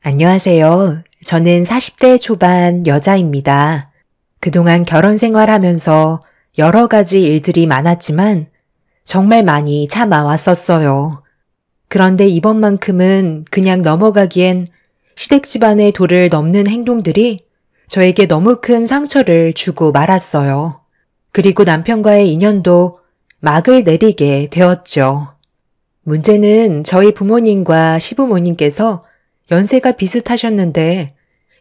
안녕하세요. 저는 40대 초반 여자입니다. 그동안 결혼 생활하면서 여러 가지 일들이 많았지만 정말 많이 참아왔었어요. 그런데 이번만큼은 그냥 넘어가기엔 시댁 집안의 도를 넘는 행동들이 저에게 너무 큰 상처를 주고 말았어요. 그리고 남편과의 인연도 막을 내리게 되었죠. 문제는 저희 부모님과 시부모님께서 연세가 비슷하셨는데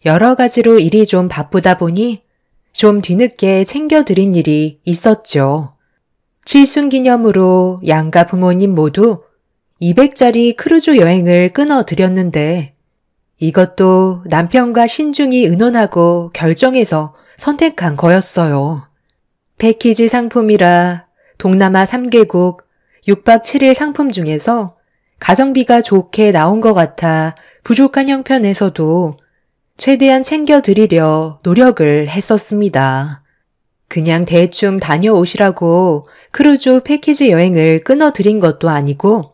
여러 가지로 일이 좀 바쁘다 보니 좀 뒤늦게 챙겨드린 일이 있었죠. 칠순기념으로 양가 부모님 모두 200짜리 크루즈 여행을 끊어드렸는데 이것도 남편과 신중히 의논하고 결정해서 선택한 거였어요. 패키지 상품이라 동남아 3개국 6박 7일 상품 중에서 가성비가 좋게 나온 것 같아 부족한 형편에서도 최대한 챙겨드리려 노력을 했었습니다. 그냥 대충 다녀오시라고 크루즈 패키지 여행을 끊어드린 것도 아니고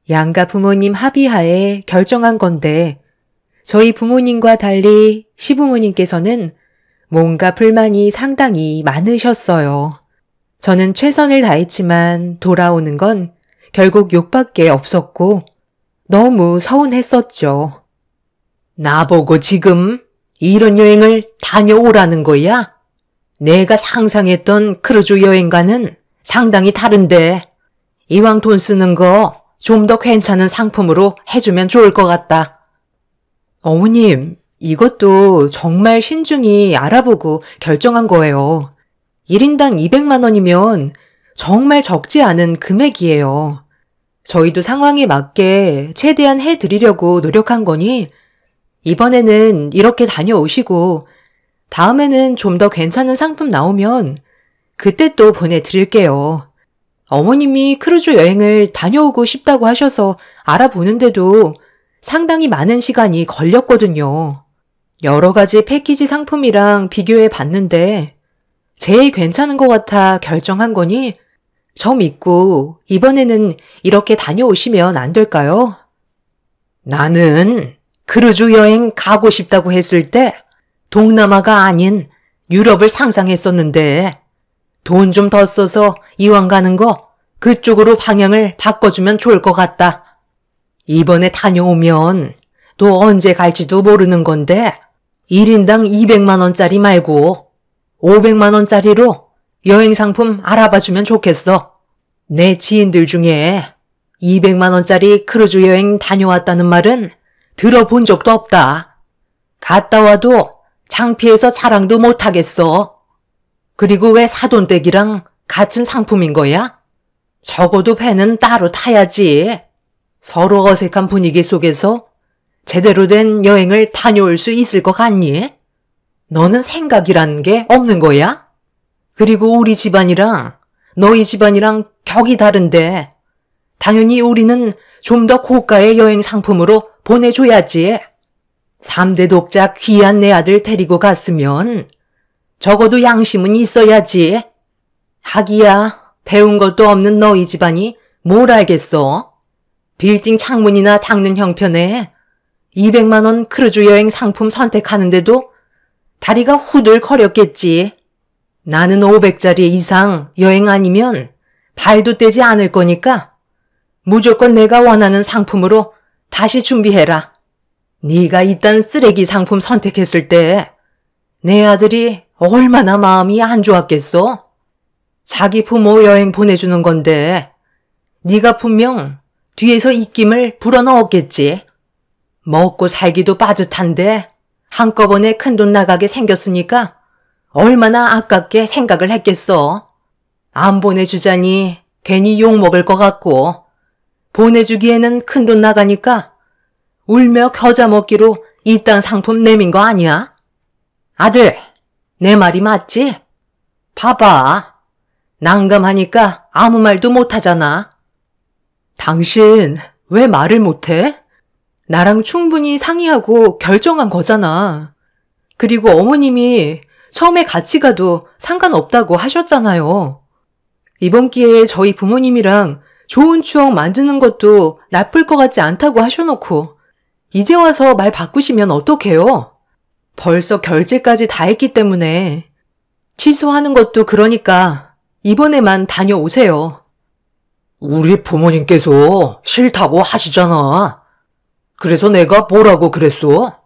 양가 부모님 합의하에 결정한 건데 저희 부모님과 달리 시부모님께서는 뭔가 불만이 상당히 많으셨어요. 저는 최선을 다했지만 돌아오는 건 결국 욕밖에 없었고 너무 서운했었죠. 나보고 지금 이런 여행을 다녀오라는 거야? 내가 상상했던 크루즈 여행과는 상당히 다른데 이왕 돈 쓰는 거 좀 더 괜찮은 상품으로 해주면 좋을 것 같다. 어머님, 이것도 정말 신중히 알아보고 결정한 거예요. 1인당 200만 원이면 정말 적지 않은 금액이에요. 저희도 상황에 맞게 최대한 해드리려고 노력한 거니 이번에는 이렇게 다녀오시고 다음에는 좀 더 괜찮은 상품 나오면 그때 또 보내드릴게요. 어머님이 크루즈 여행을 다녀오고 싶다고 하셔서 알아보는데도 상당히 많은 시간이 걸렸거든요. 여러 가지 패키지 상품이랑 비교해 봤는데 제일 괜찮은 것 같아 결정한 거니 저 믿고 이번에는 이렇게 다녀오시면 안 될까요? 나는 크루즈 여행 가고 싶다고 했을 때 동남아가 아닌 유럽을 상상했었는데 돈 좀 더 써서 이왕 가는 거 그쪽으로 방향을 바꿔주면 좋을 것 같다. 이번에 다녀오면 또 언제 갈지도 모르는 건데 1인당 200만 원짜리 말고 500만 원짜리로 여행 상품 알아봐주면 좋겠어. 내 지인들 중에 200만 원짜리 크루즈 여행 다녀왔다는 말은 들어본 적도 없다. 갔다 와도 창피해서 자랑도 못하겠어. 그리고 왜 사돈댁이랑 같은 상품인 거야? 적어도 배는 따로 타야지. 서로 어색한 분위기 속에서 제대로 된 여행을 다녀올 수 있을 것 같니? 너는 생각이라는 게 없는 거야? 그리고 우리 집안이랑 너희 집안이랑 격이 다른데 당연히 우리는 좀 더 고가의 여행 상품으로 보내줘야지. 3대 독자 귀한 내 아들 데리고 갔으면 적어도 양심은 있어야지. 하기야 배운 것도 없는 너희 집안이 뭘 알겠어. 빌딩 창문이나 닦는 형편에 200만 원 크루즈 여행 상품 선택하는데도 다리가 후들거렸겠지. 나는 500짜리 이상 여행 아니면 발도 떼지 않을 거니까 무조건 내가 원하는 상품으로 다시 준비해라. 네가 이딴 쓰레기 상품 선택했을 때 내 아들이 얼마나 마음이 안 좋았겠어? 자기 부모 여행 보내주는 건데 네가 분명 뒤에서 입김을 불어넣었겠지. 먹고 살기도 빠듯한데 한꺼번에 큰돈 나가게 생겼으니까 얼마나 아깝게 생각을 했겠어. 안 보내주자니 괜히 욕먹을 것 같고 보내주기에는 큰돈 나가니까 울며 겨자 먹기로 이딴 상품 내민 거 아니야? 아들, 내 말이 맞지? 봐봐. 난감하니까 아무 말도 못하잖아. 당신 왜 말을 못해? 나랑 충분히 상의하고 결정한 거잖아. 그리고 어머님이 처음에 같이 가도 상관없다고 하셨잖아요. 이번 기회에 저희 부모님이랑 좋은 추억 만드는 것도 나쁠 것 같지 않다고 하셔놓고 이제 와서 말 바꾸시면 어떡해요? 벌써 결제까지 다 했기 때문에 취소하는 것도 그러니까 이번에만 다녀오세요. 우리 부모님께서 싫다고 하시잖아. 그래서 내가 뭐라고 그랬어?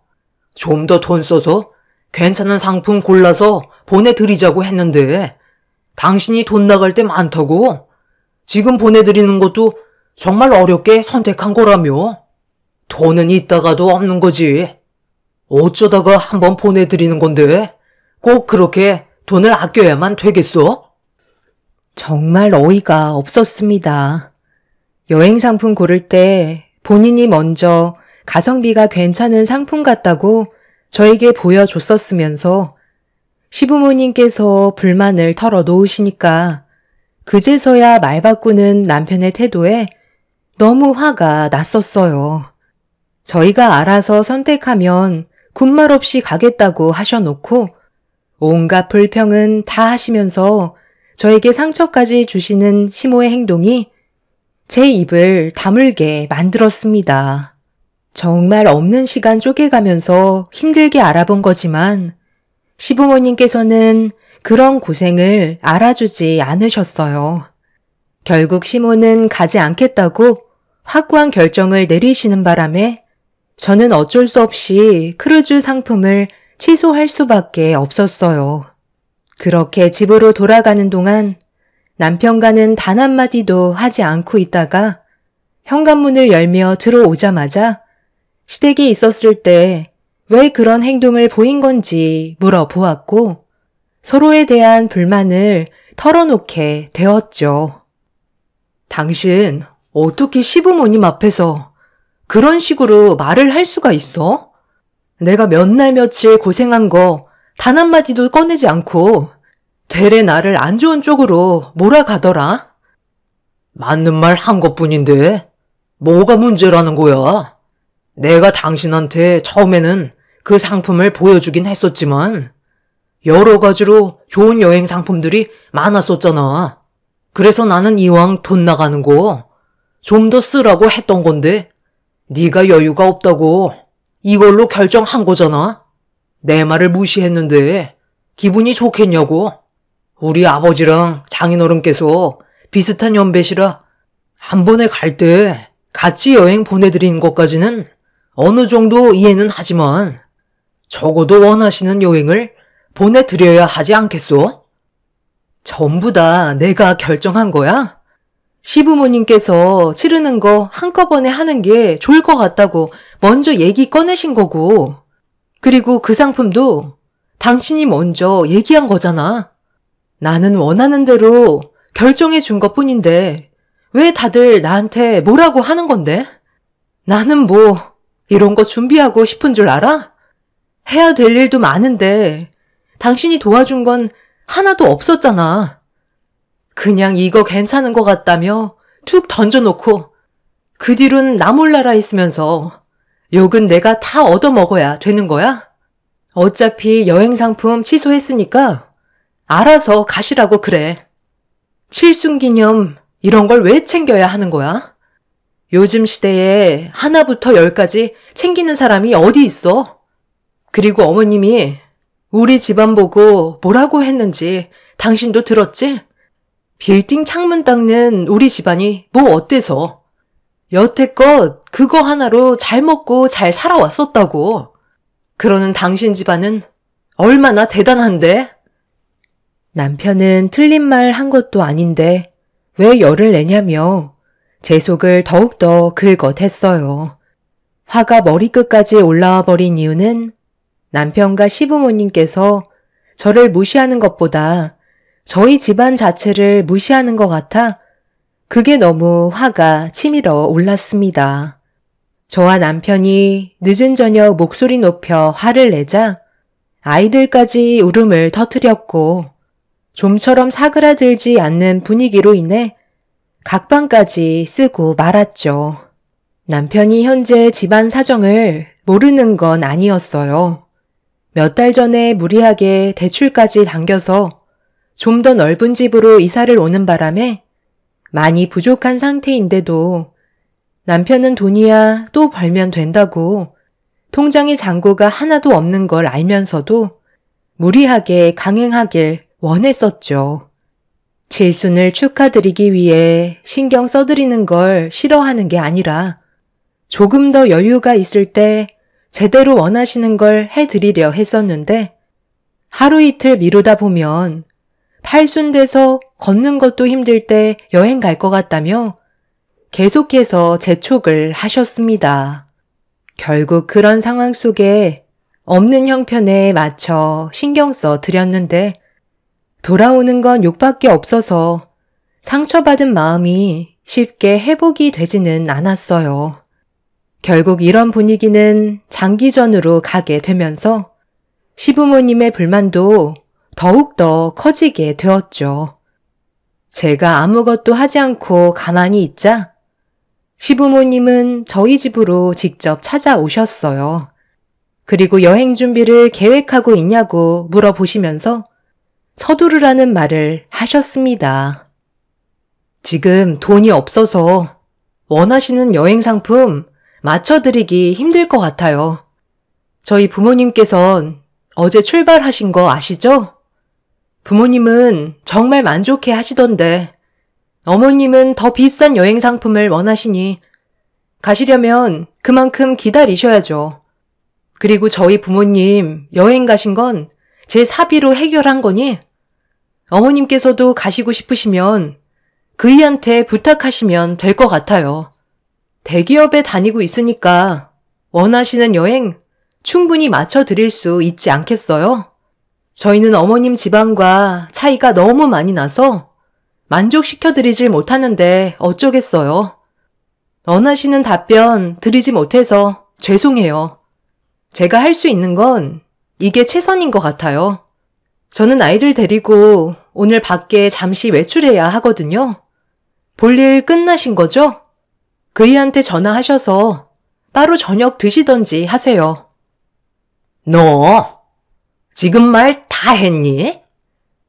좀 더 돈 써서 괜찮은 상품 골라서 보내드리자고 했는데 당신이 돈 나갈 때 많다고? 지금 보내드리는 것도 정말 어렵게 선택한 거라며? 돈은 있다가도 없는 거지. 어쩌다가 한번 보내드리는 건데 꼭 그렇게 돈을 아껴야만 되겠어? 정말 어이가 없었습니다. 여행 상품 고를 때 본인이 먼저 가성비가 괜찮은 상품 같다고 저에게 보여줬었으면서 시부모님께서 불만을 털어놓으시니까 그제서야 말 바꾸는 남편의 태도에 너무 화가 났었어요. 저희가 알아서 선택하면 군말 없이 가겠다고 하셔놓고 온갖 불평은 다 하시면서 저에게 상처까지 주시는 시모의 행동이 제 입을 다물게 만들었습니다. 정말 없는 시간 쪼개가면서 힘들게 알아본 거지만 시부모님께서는 그런 고생을 알아주지 않으셨어요. 결국 시모는 가지 않겠다고 확고한 결정을 내리시는 바람에 저는 어쩔 수 없이 크루즈 상품을 취소할 수밖에 없었어요. 그렇게 집으로 돌아가는 동안 남편과는 단 한마디도 하지 않고 있다가 현관문을 열며 들어오자마자 시댁에 있었을 때 왜 그런 행동을 보인 건지 물어보았고 서로에 대한 불만을 털어놓게 되었죠. 당신 어떻게 시부모님 앞에서 그런 식으로 말을 할 수가 있어? 내가 몇 날 며칠 고생한 거 단 한마디도 꺼내지 않고 되레 나를 안 좋은 쪽으로 몰아가더라? 맞는 말 한 것뿐인데 뭐가 문제라는 거야? 내가 당신한테 처음에는 그 상품을 보여주긴 했었지만 여러 가지로 좋은 여행 상품들이 많았었잖아. 그래서 나는 이왕 돈 나가는 거 좀 더 쓰라고 했던 건데 네가 여유가 없다고 이걸로 결정한 거잖아. 내 말을 무시했는데 기분이 좋겠냐고. 우리 아버지랑 장인어른께서 비슷한 연배시라 한 번에 갈 때 같이 여행 보내드리는 것까지는 어느 정도 이해는 하지만 적어도 원하시는 여행을 보내드려야 하지 않겠소? 전부 다 내가 결정한 거야? 시부모님께서 치르는 거 한꺼번에 하는 게 좋을 것 같다고 먼저 얘기 꺼내신 거고, 그리고 그 상품도 당신이 먼저 얘기한 거잖아. 나는 원하는 대로 결정해 준 것뿐인데 왜 다들 나한테 뭐라고 하는 건데? 나는 뭐 이런 거 준비하고 싶은 줄 알아? 해야 될 일도 많은데 당신이 도와준 건 하나도 없었잖아. 그냥 이거 괜찮은 것 같다며 툭 던져놓고 그 뒤로는 나 몰라라 있으면서 욕은 내가 다 얻어먹어야 되는 거야? 어차피 여행 상품 취소했으니까 알아서 가시라고 그래. 칠순기념 이런 걸 왜 챙겨야 하는 거야? 요즘 시대에 하나부터 열까지 챙기는 사람이 어디 있어? 그리고 어머님이 우리 집안 보고 뭐라고 했는지 당신도 들었지? 빌딩 창문 닦는 우리 집안이 뭐 어때서? 여태껏 그거 하나로 잘 먹고 잘 살아왔었다고. 그러는 당신 집안은 얼마나 대단한데? 남편은 틀린 말 한 것도 아닌데 왜 열을 내냐며 제 속을 더욱더 긁어댔어요. 화가 머리끝까지 올라와 버린 이유는 남편과 시부모님께서 저를 무시하는 것보다 저희 집안 자체를 무시하는 것 같아 그게 너무 화가 치밀어 올랐습니다. 저와 남편이 늦은 저녁 목소리 높여 화를 내자 아이들까지 울음을 터뜨렸고 좀처럼 사그라들지 않는 분위기로 인해 각방까지 쓰고 말았죠. 남편이 현재 집안 사정을 모르는 건 아니었어요. 몇 달 전에 무리하게 대출까지 당겨서 좀 더 넓은 집으로 이사를 오는 바람에 많이 부족한 상태인데도 남편은 돈이야 또 벌면 된다고 통장에 잔고가 하나도 없는 걸 알면서도 무리하게 강행하길 원했었죠. 칠순을 축하드리기 위해 신경 써드리는 걸 싫어하는 게 아니라 조금 더 여유가 있을 때 제대로 원하시는 걸 해드리려 했었는데 하루 이틀 미루다 보면 팔순돼서 걷는 것도 힘들 때 여행 갈 것 같다며 계속해서 재촉을 하셨습니다. 결국 그런 상황 속에 없는 형편에 맞춰 신경 써 드렸는데 돌아오는 건 욕밖에 없어서 상처받은 마음이 쉽게 회복이 되지는 않았어요. 결국 이런 분위기는 장기전으로 가게 되면서 시부모님의 불만도 더욱더 커지게 되었죠. 제가 아무것도 하지 않고 가만히 있자 시부모님은 저희 집으로 직접 찾아오셨어요. 그리고 여행 준비를 계획하고 있냐고 물어보시면서 서두르라는 말을 하셨습니다. 지금 돈이 없어서 원하시는 여행 상품 맞춰드리기 힘들 것 같아요. 저희 부모님께선 어제 출발하신 거 아시죠? 부모님은 정말 만족해 하시던데 어머님은 더 비싼 여행 상품을 원하시니 가시려면 그만큼 기다리셔야죠. 그리고 저희 부모님 여행 가신 건 제 사비로 해결한 거니 어머님께서도 가시고 싶으시면 그이한테 부탁하시면 될 것 같아요. 대기업에 다니고 있으니까 원하시는 여행 충분히 맞춰드릴 수 있지 않겠어요? 저희는 어머님 집안과 차이가 너무 많이 나서 만족시켜드리질 못하는데 어쩌겠어요. 원하시는 답변 드리지 못해서 죄송해요. 제가 할 수 있는 건 이게 최선인 것 같아요. 저는 아이들 데리고 오늘 밖에 잠시 외출해야 하거든요. 볼일 끝나신 거죠? 그이한테 전화하셔서 따로 저녁 드시던지 하세요. 너 지금 말 다 했니?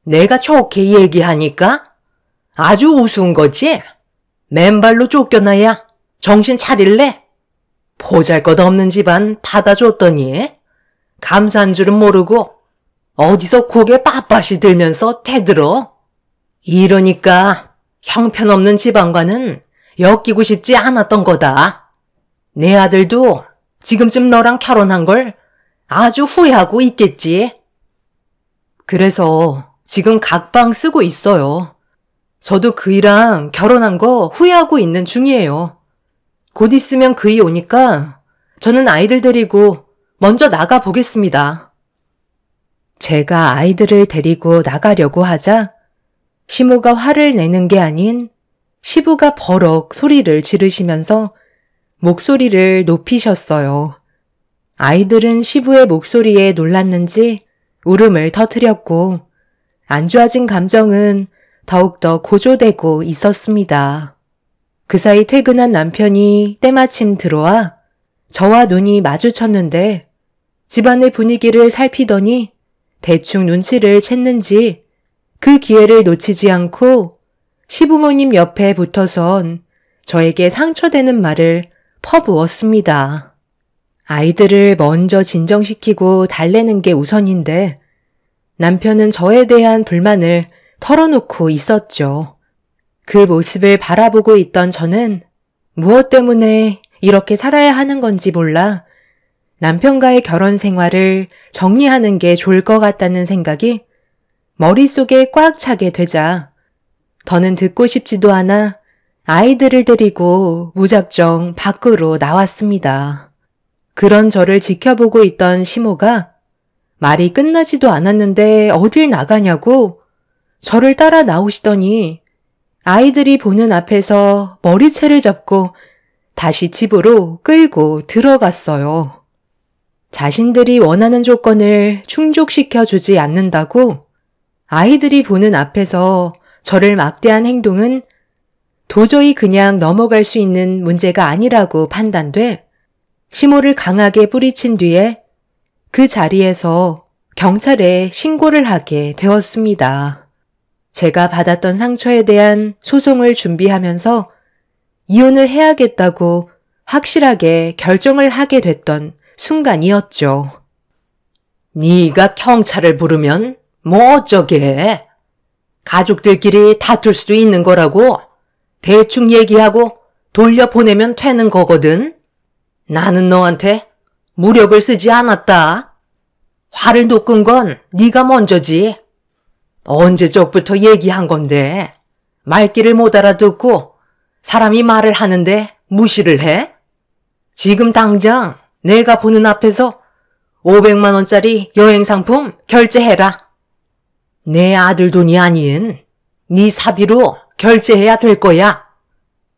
내가 좋게 얘기하니까 아주 우스운 거지? 맨발로 쫓겨나야 정신 차릴래? 보잘것없는 집안 받아줬더니 감사한 줄은 모르고 어디서 고개 빳빳이 들면서 대들어. 이러니까 형편없는 집안과는 엮이고 싶지 않았던 거다. 내 아들도 지금쯤 너랑 결혼한 걸 아주 후회하고 있겠지. 그래서 지금 각방 쓰고 있어요. 저도 그이랑 결혼한 거 후회하고 있는 중이에요. 곧 있으면 그이 오니까 저는 아이들 데리고 먼저 나가 보겠습니다. 제가 아이들을 데리고 나가려고 하자 시모가 화를 내는 게 아닌 시부가 버럭 소리를 지르시면서 목소리를 높이셨어요. 아이들은 시부의 목소리에 놀랐는지 울음을 터뜨렸고 안 좋아진 감정은 더욱더 고조되고 있었습니다. 그 사이 퇴근한 남편이 때마침 들어와 저와 눈이 마주쳤는데 집안의 분위기를 살피더니 대충 눈치를 챘는지 그 기회를 놓치지 않고 시부모님 옆에 붙어선 저에게 상처되는 말을 퍼부었습니다. 아이들을 먼저 진정시키고 달래는 게 우선인데 남편은 저에 대한 불만을 털어놓고 있었죠. 그 모습을 바라보고 있던 저는 무엇 때문에 이렇게 살아야 하는 건지 몰라 남편과의 결혼 생활을 정리하는 게 좋을 것 같다는 생각이 머릿속에 꽉 차게 되자 더는 듣고 싶지도 않아 아이들을 데리고 무작정 밖으로 나왔습니다. 그런 저를 지켜보고 있던 시모가 말이 끝나지도 않았는데 어딜 나가냐고 저를 따라 나오시더니 아이들이 보는 앞에서 머리채를 잡고 다시 집으로 끌고 들어갔어요. 자신들이 원하는 조건을 충족시켜 주지 않는다고 아이들이 보는 앞에서 저를 막대한 행동은 도저히 그냥 넘어갈 수 있는 문제가 아니라고 판단돼 시모를 강하게 뿌리친 뒤에 그 자리에서 경찰에 신고를 하게 되었습니다. 제가 받았던 상처에 대한 소송을 준비하면서 이혼을 해야겠다고 확실하게 결정을 하게 됐던 순간이었죠. 네가 경찰을 부르면 뭐 어쩌게? 가족들끼리 다툴 수도 있는 거라고 대충 얘기하고 돌려보내면 되는 거거든. 나는 너한테 무력을 쓰지 않았다. 화를 돋군 건 네가 먼저지. 언제적부터 얘기한 건데 말귀를 못 알아듣고 사람이 말을 하는데 무시를 해? 지금 당장 내가 보는 앞에서 500만 원짜리 여행 상품 결제해라. 내 아들 돈이 아닌 네 사비로 결제해야 될 거야.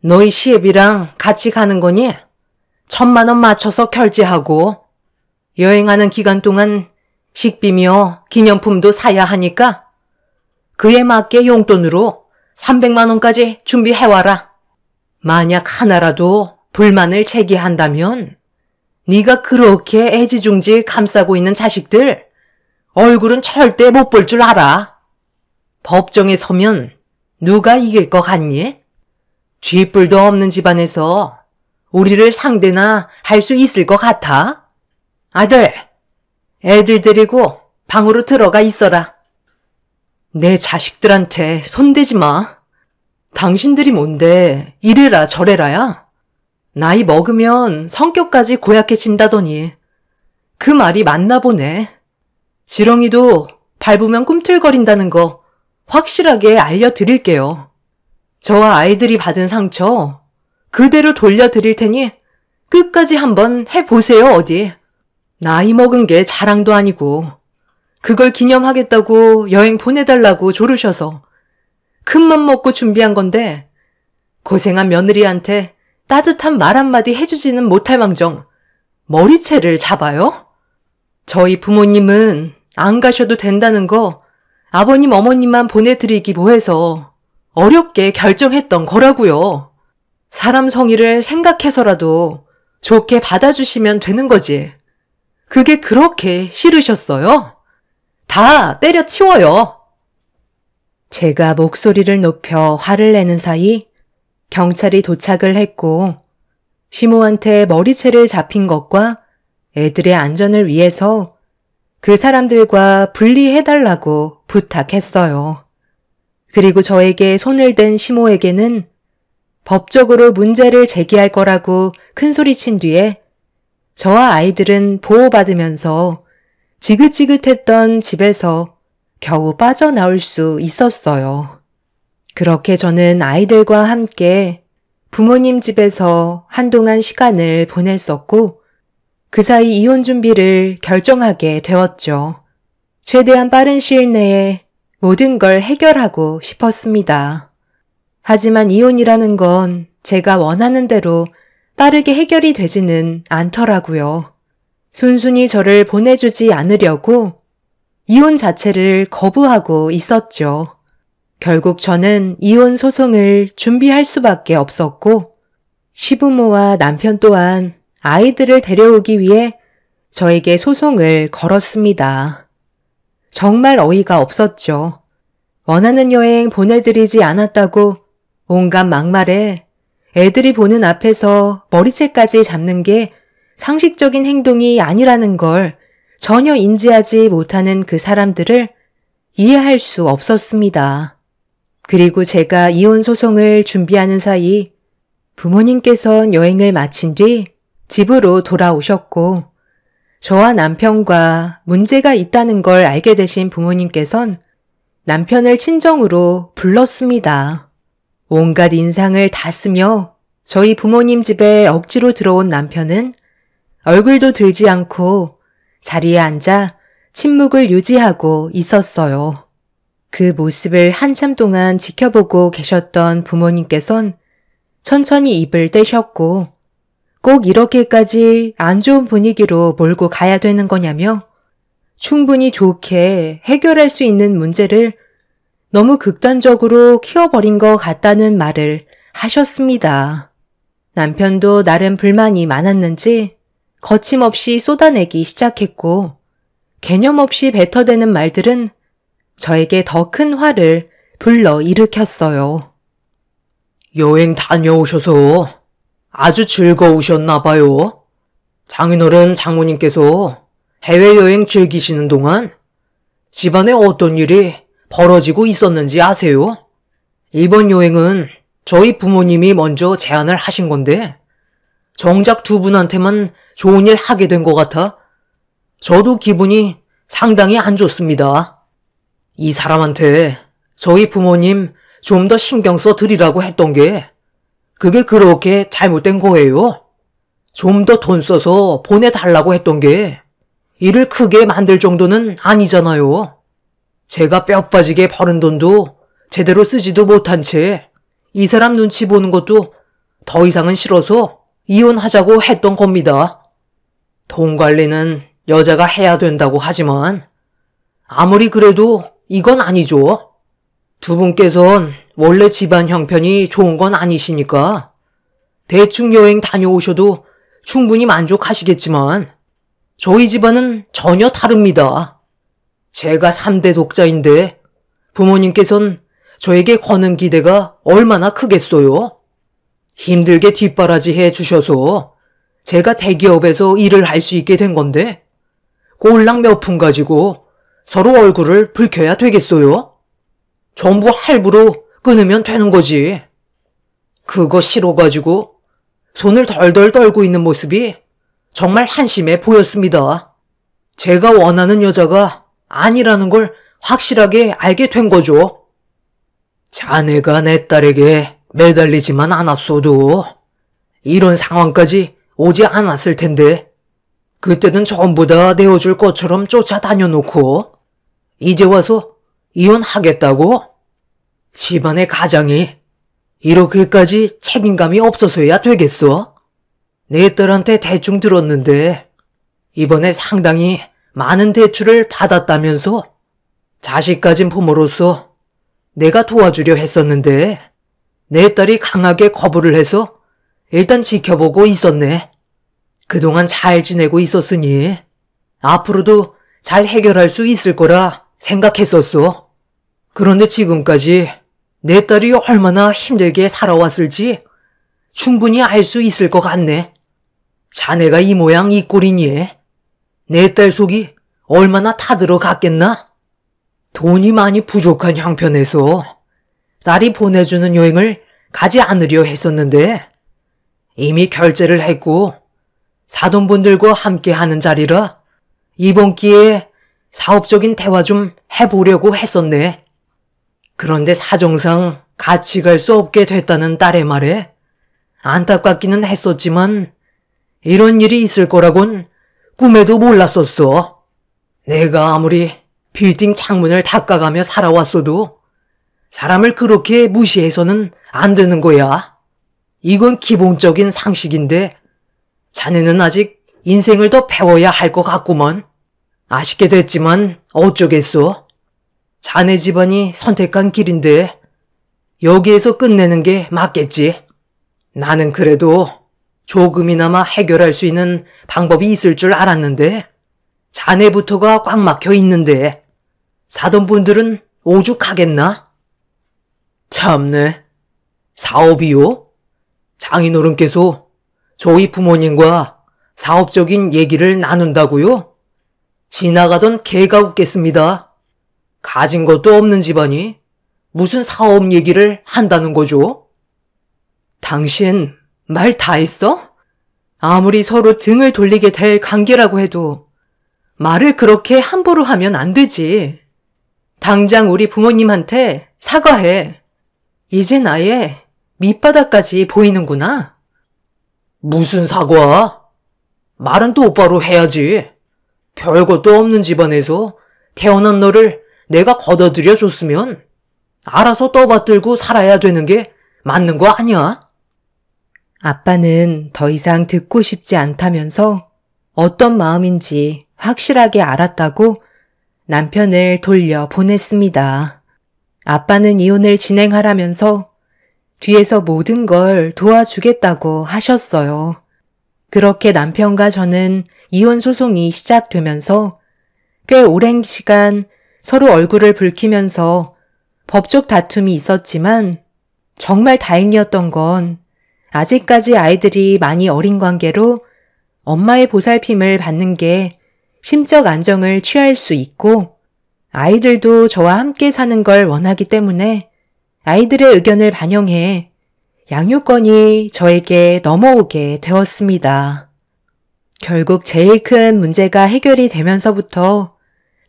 너희 시애비랑 같이 가는 거니 1,000만 원 맞춰서 결제하고 여행하는 기간 동안 식비며 기념품도 사야 하니까 그에 맞게 용돈으로 300만 원까지 준비해와라. 만약 하나라도 불만을 제기한다면 네가 그렇게 애지중지 감싸고 있는 자식들 얼굴은 절대 못 볼 줄 알아. 법정에 서면 누가 이길 것 같니? 쥐뿔도 없는 집안에서 우리를 상대나 할 수 있을 것 같아? 아들, 애들 데리고 방으로 들어가 있어라. 내 자식들한테 손대지 마. 당신들이 뭔데 이래라 저래라야. 나이 먹으면 성격까지 고약해진다더니 그 말이 맞나 보네. 지렁이도 밟으면 꿈틀거린다는 거 확실하게 알려드릴게요. 저와 아이들이 받은 상처 그대로 돌려드릴 테니 끝까지 한번 해보세요 어디. 나이 먹은 게 자랑도 아니고 그걸 기념하겠다고 여행 보내달라고 조르셔서 큰맘 먹고 준비한 건데 고생한 며느리한테 따뜻한 말 한마디 해주지는 못할 망정 머리채를 잡아요? 저희 부모님은 안 가셔도 된다는 거 아버님 어머님만 보내드리기 뭐해서 어렵게 결정했던 거라고요. 사람 성의를 생각해서라도 좋게 받아주시면 되는 거지. 그게 그렇게 싫으셨어요? 다 때려치워요. 제가 목소리를 높여 화를 내는 사이 경찰이 도착을 했고 시모한테 머리채를 잡힌 것과 애들의 안전을 위해서 그 사람들과 분리해달라고 부탁했어요. 그리고 저에게 손을 댄 시모에게는 법적으로 문제를 제기할 거라고 큰소리친 뒤에 저와 아이들은 보호받으면서 지긋지긋했던 집에서 겨우 빠져나올 수 있었어요. 그렇게 저는 아이들과 함께 부모님 집에서 한동안 시간을 보냈었고 그 사이 이혼 준비를 결정하게 되었죠. 최대한 빠른 시일 내에 모든 걸 해결하고 싶었습니다. 하지만 이혼이라는 건 제가 원하는 대로 빠르게 해결이 되지는 않더라고요. 순순히 저를 보내주지 않으려고 이혼 자체를 거부하고 있었죠. 결국 저는 이혼 소송을 준비할 수밖에 없었고 시부모와 남편 또한 아이들을 데려오기 위해 저에게 소송을 걸었습니다. 정말 어이가 없었죠. 원하는 여행 보내드리지 않았다고 온갖 막말에 애들이 보는 앞에서 머리채까지 잡는 게 상식적인 행동이 아니라는 걸 전혀 인지하지 못하는 그 사람들을 이해할 수 없었습니다. 그리고 제가 이혼 소송을 준비하는 사이 부모님께선 여행을 마친 뒤 집으로 돌아오셨고 저와 남편과 문제가 있다는 걸 알게 되신 부모님께선 남편을 친정으로 불렀습니다. 온갖 인상을 다 쓰며 저희 부모님 집에 억지로 들어온 남편은 얼굴도 들지 않고 자리에 앉아 침묵을 유지하고 있었어요. 그 모습을 한참 동안 지켜보고 계셨던 부모님께선 천천히 입을 떼셨고 꼭 이렇게까지 안 좋은 분위기로 몰고 가야 되는 거냐며 충분히 좋게 해결할 수 있는 문제를 너무 극단적으로 키워버린 것 같다는 말을 하셨습니다. 남편도 나름 불만이 많았는지 거침없이 쏟아내기 시작했고 개념 없이 뱉어대는 말들은 저에게 더 큰 화를 불러일으켰어요. 여행 다녀오셔서 아주 즐거우셨나 봐요. 장인어른 장모님께서 해외여행 즐기시는 동안 집안에 어떤 일이 벌어지고 있었는지 아세요? 이번 여행은 저희 부모님이 먼저 제안을 하신 건데 정작 두 분한테만 좋은 일 하게 된 것 같아 저도 기분이 상당히 안 좋습니다. 이 사람한테 저희 부모님 좀 더 신경 써 드리라고 했던 게 그게 그렇게 잘못된 거예요. 좀 더 돈 써서 보내달라고 했던 게 일을 크게 만들 정도는 아니잖아요. 제가 뼈 빠지게 벌은 돈도 제대로 쓰지도 못한 채 이 사람 눈치 보는 것도 더 이상은 싫어서 이혼하자고 했던 겁니다. 돈 관리는 여자가 해야 된다고 하지만 아무리 그래도 이건 아니죠. 두 분께선 원래 집안 형편이 좋은 건 아니시니까 대충 여행 다녀오셔도 충분히 만족하시겠지만 저희 집안은 전혀 다릅니다. 제가 3대 독자인데 부모님께선 저에게 거는 기대가 얼마나 크겠어요. 힘들게 뒷바라지 해주셔서 제가 대기업에서 일을 할 수 있게 된 건데 꼴랑 몇 푼 가지고 서로 얼굴을 붉혀야 되겠어요? 전부 할부로 끊으면 되는 거지. 그거 싫어가지고 손을 덜덜 떨고 있는 모습이 정말 한심해 보였습니다. 제가 원하는 여자가 아니라는 걸 확실하게 알게 된 거죠. 자네가 내 딸에게 매달리지만 않았어도 이런 상황까지 오지 않았을 텐데 그때는 전부 다 내어줄 것처럼 쫓아다녀 놓고 이제 와서 이혼하겠다고? 집안의 가장이 이렇게까지 책임감이 없어서야 되겠어? 내 딸한테 대충 들었는데 이번에 상당히 많은 대출을 받았다면서 자식 가진 부모로서 내가 도와주려 했었는데 내 딸이 강하게 거부를 해서 일단 지켜보고 있었네. 그동안 잘 지내고 있었으니 앞으로도 잘 해결할 수 있을 거라 생각했었어. 그런데 지금까지 내 딸이 얼마나 힘들게 살아왔을지 충분히 알 수 있을 것 같네. 자네가 이 모양 이 꼴이니 내 딸 속이 얼마나 타들어갔겠나? 돈이 많이 부족한 형편에서 딸이 보내주는 여행을 가지 않으려 했었는데 이미 결제를 했고 사돈분들과 함께 하는 자리라 이번 기회에 사업적인 대화 좀 해보려고 했었네. 그런데 사정상 같이 갈 수 없게 됐다는 딸의 말에 안타깝기는 했었지만 이런 일이 있을 거라곤 꿈에도 몰랐었어. 내가 아무리 빌딩 창문을 닦아가며 살아왔어도 사람을 그렇게 무시해서는 안 되는 거야. 이건 기본적인 상식인데 자네는 아직 인생을 더 배워야 할 것 같구먼. 아쉽게 됐지만 어쩌겠어. 자네 집안이 선택한 길인데 여기에서 끝내는 게 맞겠지. 나는 그래도 조금이나마 해결할 수 있는 방법이 있을 줄 알았는데 자네부터가 꽉 막혀 있는데 사돈분들은 오죽하겠나? 참네. 사업이요? 장인어른께서 저희 부모님과 사업적인 얘기를 나눈다고요? 지나가던 개가 웃겠습니다. 가진 것도 없는 집안이 무슨 사업 얘기를 한다는 거죠? 당신 말 다 했어? 아무리 서로 등을 돌리게 될 관계라고 해도 말을 그렇게 함부로 하면 안 되지. 당장 우리 부모님한테 사과해. 이젠 아예 밑바닥까지 보이는구나. 무슨 사과? 말은 똑바로 해야지. 별것도 없는 집안에서 태어난 너를 내가 걷어들여 줬으면 알아서 떠받들고 살아야 되는 게 맞는 거 아니야? 아빠는 더 이상 듣고 싶지 않다면서 어떤 마음인지 확실하게 알았다고 남편을 돌려 보냈습니다. 아빠는 이혼을 진행하라면서 뒤에서 모든 걸 도와주겠다고 하셨어요. 그렇게 남편과 저는 이혼 소송이 시작되면서 꽤 오랜 시간 서로 얼굴을 붉히면서 법적 다툼이 있었지만 정말 다행이었던 건 아직까지 아이들이 많이 어린 관계로 엄마의 보살핌을 받는 게 심적 안정을 취할 수 있고 아이들도 저와 함께 사는 걸 원하기 때문에 아이들의 의견을 반영해 양육권이 저에게 넘어오게 되었습니다. 결국 제일 큰 문제가 해결이 되면서부터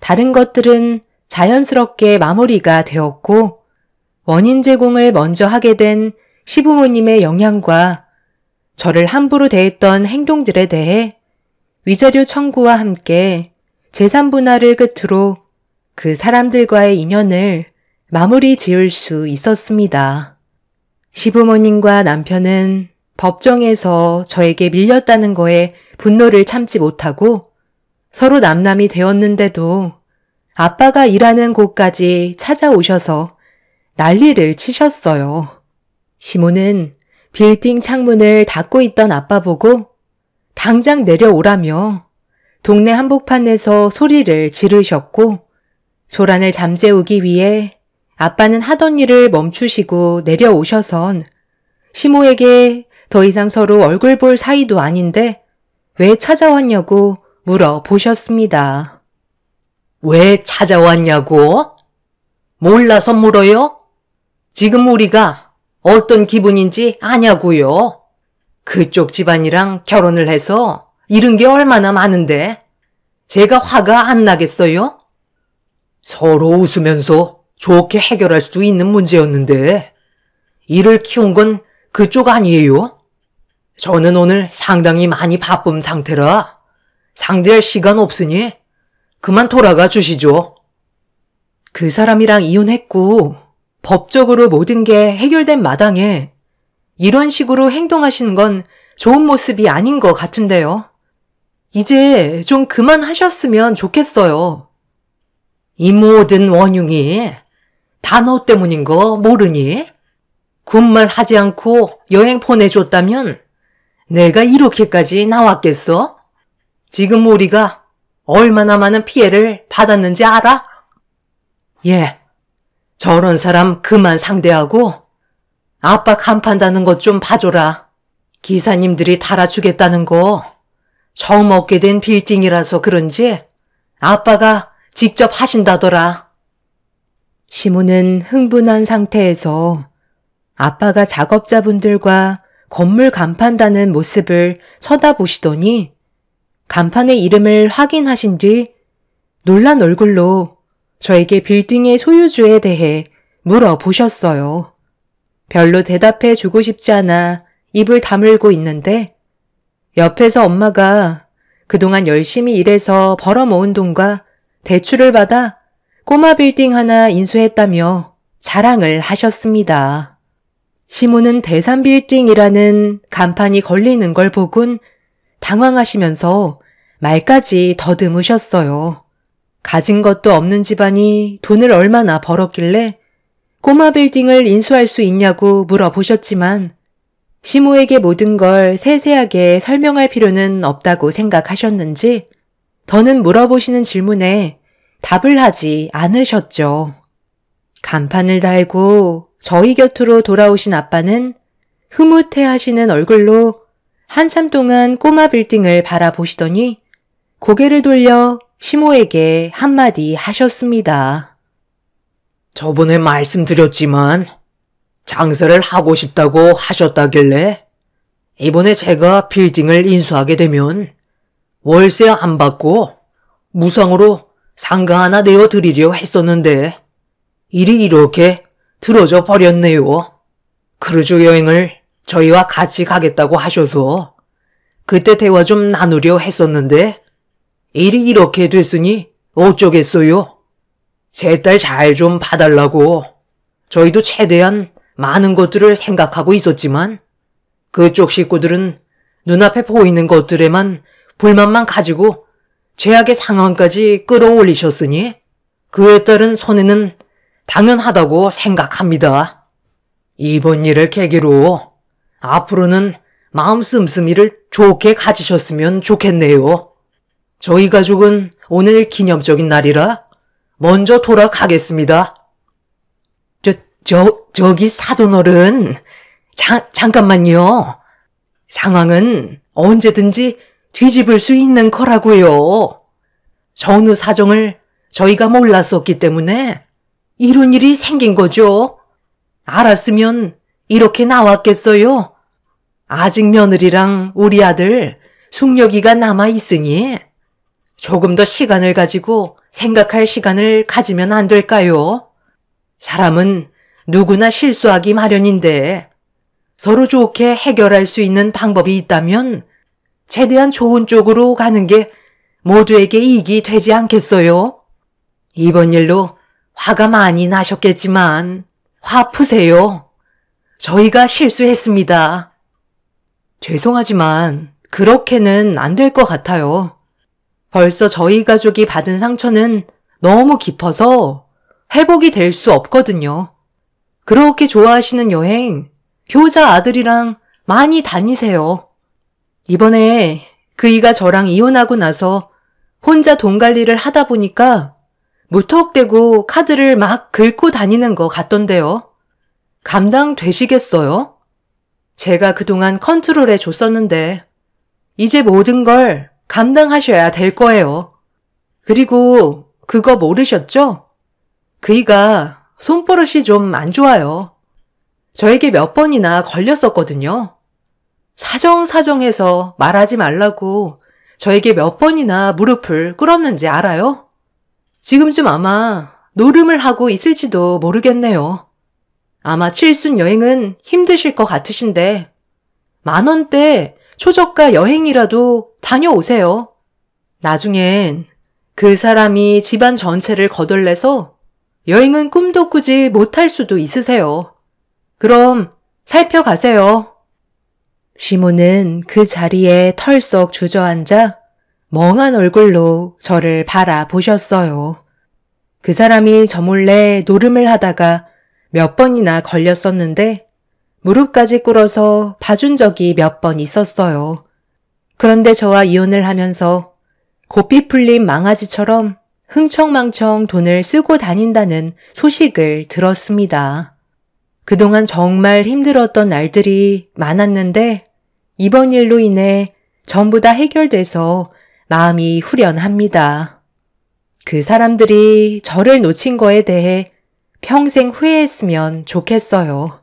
다른 것들은 자연스럽게 마무리가 되었고 원인 제공을 먼저 하게 된 시부모님의 영향과 저를 함부로 대했던 행동들에 대해 위자료 청구와 함께 재산 분할을 끝으로 그 사람들과의 인연을 마무리 지을 수 있었습니다. 시부모님과 남편은 법정에서 저에게 밀렸다는 거에 분노를 참지 못하고 서로 남남이 되었는데도 아빠가 일하는 곳까지 찾아오셔서 난리를 치셨어요. 시모는 빌딩 창문을 닫고 있던 아빠 보고 당장 내려오라며 동네 한복판에서 소리를 지르셨고 소란을 잠재우기 위해 아빠는 하던 일을 멈추시고 내려오셔선 시모에게 더 이상 서로 얼굴 볼 사이도 아닌데 왜 찾아왔냐고 물어보셨습니다. 왜 찾아왔냐고? 몰라서 물어요? 지금 우리가 어떤 기분인지 아냐고요? 그쪽 집안이랑 결혼을 해서 잃은 게 얼마나 많은데 제가 화가 안 나겠어요? 서로 웃으면서 좋게 해결할 수 있는 문제였는데 이를 키운 건 그쪽 아니에요? 저는 오늘 상당히 많이 바쁜 상태라 상대할 시간 없으니 그만 돌아가 주시죠. 그 사람이랑 이혼했고 법적으로 모든 게 해결된 마당에 이런 식으로 행동하시는 건 좋은 모습이 아닌 것 같은데요. 이제 좀 그만하셨으면 좋겠어요. 이 모든 원흉이 다 너 때문인 거 모르니? 군말 하지 않고 여행 보내줬다면 내가 이렇게까지 나왔겠어? 지금 우리가 얼마나 많은 피해를 받았는지 알아? 예, 저런 사람 그만 상대하고 아빠 간판다는 것 좀 봐줘라. 기사님들이 달아주겠다는 거 처음 얻게 된 빌딩이라서 그런지 아빠가 직접 하신다더라. 시모는 흥분한 상태에서 아빠가 작업자분들과 건물 간판 다는 모습을 쳐다보시더니 간판의 이름을 확인하신 뒤 놀란 얼굴로 저에게 빌딩의 소유주에 대해 물어보셨어요. 별로 대답해 주고 싶지 않아 입을 다물고 있는데 옆에서 엄마가 그동안 열심히 일해서 벌어모은 돈과 대출을 받아 꼬마 빌딩 하나 인수했다며 자랑을 하셨습니다. 시모는 대산 빌딩이라는 간판이 걸리는 걸 보곤 당황하시면서 말까지 더듬으셨어요. 가진 것도 없는 집안이 돈을 얼마나 벌었길래 꼬마 빌딩을 인수할 수 있냐고 물어보셨지만 시모에게 모든 걸 세세하게 설명할 필요는 없다고 생각하셨는지 더는 물어보시는 질문에 답을 하지 않으셨죠. 간판을 달고 저희 곁으로 돌아오신 아빠는 흐뭇해하시는 얼굴로 한참 동안 꼬마 빌딩을 바라보시더니 고개를 돌려 시모에게 한마디 하셨습니다. 저번에 말씀드렸지만 장사를 하고 싶다고 하셨다길래 이번에 제가 빌딩을 인수하게 되면 월세 안 받고 무상으로 상가 하나 내어드리려 했었는데 일이 이렇게 틀어져 버렸네요. 크루즈 여행을 저희와 같이 가겠다고 하셔서 그때 대화 좀 나누려 했었는데 일이 이렇게 됐으니 어쩌겠어요. 제 딸 잘 좀 봐달라고 저희도 최대한 많은 것들을 생각하고 있었지만 그쪽 식구들은 눈앞에 보이는 것들에만 불만만 가지고 최악의 상황까지 끌어올리셨으니 그에 따른 손해는 당연하다고 생각합니다. 이번 일을 계기로 앞으로는 마음 씀씀이를 좋게 가지셨으면 좋겠네요. 저희 가족은 오늘 기념적인 날이라 먼저 돌아가겠습니다. 저기 사돈어른, 잠깐만요. 상황은 언제든지 뒤집을 수 있는 거라고요. 전후 사정을 저희가 몰랐었기 때문에 이런 일이 생긴 거죠. 알았으면 이렇게 나왔겠어요. 아직 며느리랑 우리 아들 숙녀기가 남아 있으니 조금 더 시간을 가지고 생각할 시간을 가지면 안 될까요? 사람은 누구나 실수하기 마련인데 서로 좋게 해결할 수 있는 방법이 있다면 최대한 좋은 쪽으로 가는 게 모두에게 이익이 되지 않겠어요? 이번 일로 화가 많이 나셨겠지만 화 푸세요. 저희가 실수했습니다. 죄송하지만 그렇게는 안 될 것 같아요. 벌써 저희 가족이 받은 상처는 너무 깊어서 회복이 될 수 없거든요. 그렇게 좋아하시는 여행, 효자 아들이랑 많이 다니세요. 이번에 그이가 저랑 이혼하고 나서 혼자 돈 관리를 하다 보니까 무턱대고 카드를 막 긁고 다니는 것 같던데요. 감당되시겠어요? 제가 그동안 컨트롤해 줬었는데 이제 모든 걸 감당하셔야 될 거예요. 그리고 그거 모르셨죠? 그이가 손버릇이 좀 안 좋아요. 저에게 몇 번이나 걸렸었거든요. 사정사정해서 말하지 말라고 저에게 몇 번이나 무릎을 꿇었는지 알아요? 지금쯤 아마 노름을 하고 있을지도 모르겠네요. 아마 칠순 여행은 힘드실 것 같으신데 10,000원대 초저가 여행이라도 다녀오세요. 나중엔 그 사람이 집안 전체를 거덜내서 여행은 꿈도 꾸지 못할 수도 있으세요. 그럼 살펴가세요. 시몬은 그 자리에 털썩 주저앉아 멍한 얼굴로 저를 바라보셨어요. 그 사람이 저 몰래 노름을 하다가 몇 번이나 걸렸었는데 무릎까지 꿇어서 봐준 적이 몇 번 있었어요. 그런데 저와 이혼을 하면서 고삐 풀린 망아지처럼 흥청망청 돈을 쓰고 다닌다는 소식을 들었습니다. 그동안 정말 힘들었던 날들이 많았는데 이번 일로 인해 전부 다 해결돼서 마음이 후련합니다. 그 사람들이 저를 놓친 거에 대해 평생 후회했으면 좋겠어요.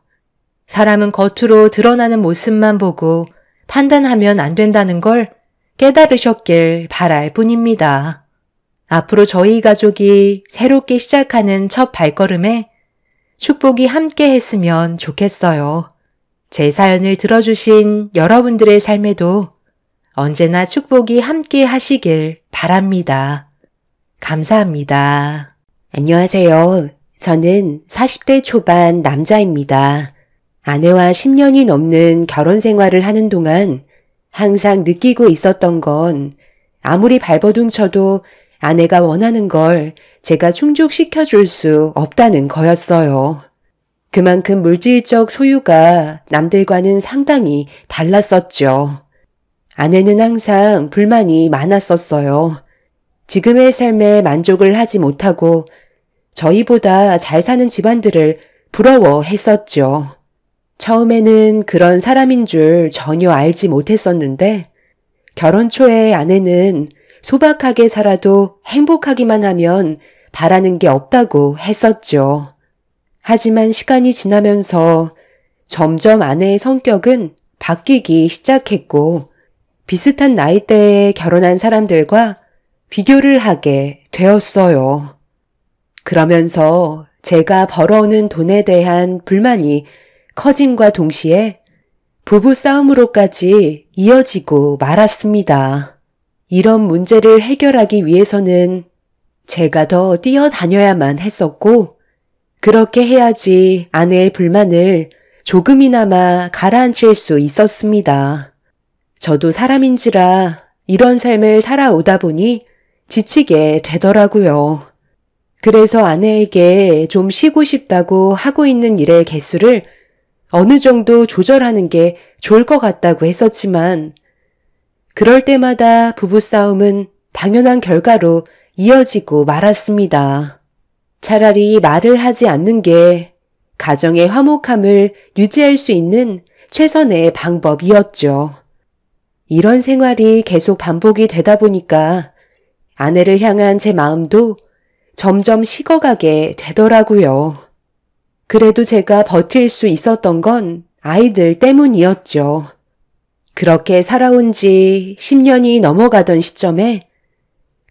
사람은 겉으로 드러나는 모습만 보고 판단하면 안 된다는 걸 깨달으셨길 바랄 뿐입니다. 앞으로 저희 가족이 새롭게 시작하는 첫 발걸음에 축복이 함께 했으면 좋겠어요. 제 사연을 들어주신 여러분들의 삶에도 언제나 축복이 함께 하시길 바랍니다. 감사합니다. 안녕하세요. 저는 40대 초반 남자입니다. 아내와 10년이 넘는 결혼 생활을 하는 동안 항상 느끼고 있었던 건 아무리 발버둥 쳐도 아내가 원하는 걸 제가 충족시켜 줄 수 없다는 거였어요. 그만큼 물질적 소유가 남들과는 상당히 달랐었죠. 아내는 항상 불만이 많았었어요. 지금의 삶에 만족을 하지 못하고 저희보다 잘 사는 집안들을 부러워했었죠. 처음에는 그런 사람인 줄 전혀 알지 못했었는데 결혼 초에 아내는 소박하게 살아도 행복하기만 하면 바라는 게 없다고 했었죠. 하지만 시간이 지나면서 점점 아내의 성격은 바뀌기 시작했고 비슷한 나이대에 결혼한 사람들과 비교를 하게 되었어요. 그러면서 제가 벌어오는 돈에 대한 불만이 커짐과 동시에 부부싸움으로까지 이어지고 말았습니다. 이런 문제를 해결하기 위해서는 제가 더 뛰어다녀야만 했었고 그렇게 해야지 아내의 불만을 조금이나마 가라앉힐 수 있었습니다. 저도 사람인지라 이런 삶을 살아오다 보니 지치게 되더라고요. 그래서 아내에게 좀 쉬고 싶다고 하고 있는 일의 개수를 어느 정도 조절하는 게 좋을 것 같다고 했었지만 그럴 때마다 부부싸움은 당연한 결과로 이어지고 말았습니다. 차라리 말을 하지 않는 게 가정의 화목함을 유지할 수 있는 최선의 방법이었죠. 이런 생활이 계속 반복이 되다 보니까 아내를 향한 제 마음도 점점 식어가게 되더라고요. 그래도 제가 버틸 수 있었던 건 아이들 때문이었죠. 그렇게 살아온 지 10년이 넘어가던 시점에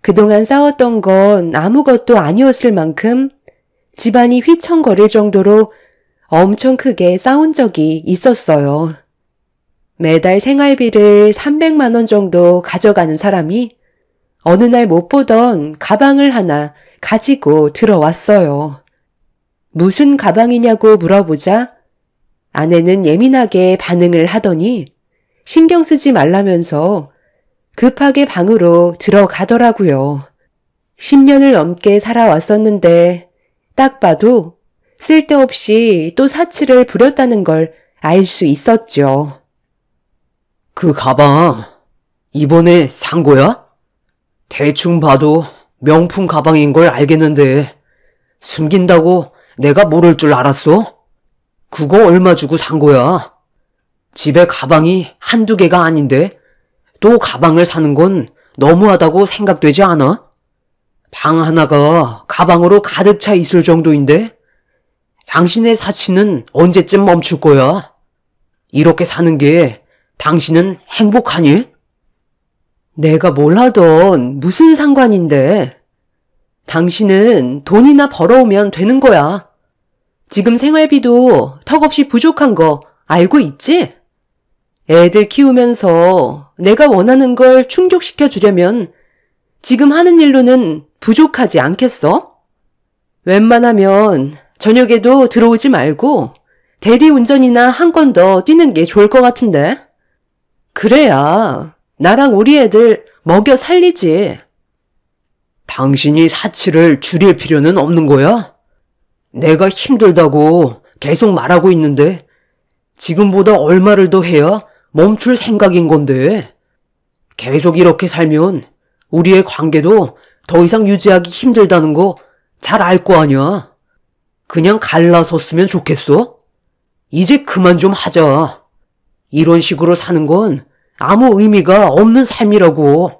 그동안 싸웠던 건 아무것도 아니었을 만큼 집안이 휘청거릴 정도로 엄청 크게 싸운 적이 있었어요. 매달 생활비를 300만 원 정도 가져가는 사람이 어느 날 못 보던 가방을 하나 가지고 들어왔어요. 무슨 가방이냐고 물어보자 아내는 예민하게 반응을 하더니 신경 쓰지 말라면서 급하게 방으로 들어가더라고요. 10년을 넘게 살아왔었는데 딱 봐도 쓸데없이 또 사치를 부렸다는 걸 알 수 있었죠. 그 가방 이번에 산 거야? 대충 봐도 명품 가방인 걸 알겠는데 숨긴다고 내가 모를 줄 알았어? 그거 얼마 주고 산 거야? 집에 가방이 한두 개가 아닌데 또 가방을 사는 건 너무하다고 생각되지 않아? 방 하나가 가방으로 가득 차 있을 정도인데 당신의 사치는 언제쯤 멈출 거야? 이렇게 사는 게 당신은 행복하니? 내가 뭘 하던 무슨 상관인데. 당신은 돈이나 벌어오면 되는 거야. 지금 생활비도 턱없이 부족한 거 알고 있지? 애들 키우면서 내가 원하는 걸 충족시켜 주려면 지금 하는 일로는 부족하지 않겠어? 웬만하면 저녁에도 들어오지 말고 대리운전이나 한 건 더 뛰는 게 좋을 것 같은데. 그래야 나랑 우리 애들 먹여 살리지. 당신이 사치를 줄일 필요는 없는 거야? 내가 힘들다고 계속 말하고 있는데 지금보다 얼마를 더 해야 멈출 생각인 건데. 계속 이렇게 살면 우리의 관계도 더 이상 유지하기 힘들다는 거 잘 알 거 아니야. 그냥 갈라섰으면 좋겠어? 이제 그만 좀 하자. 이런 식으로 사는 건 아무 의미가 없는 삶이라고.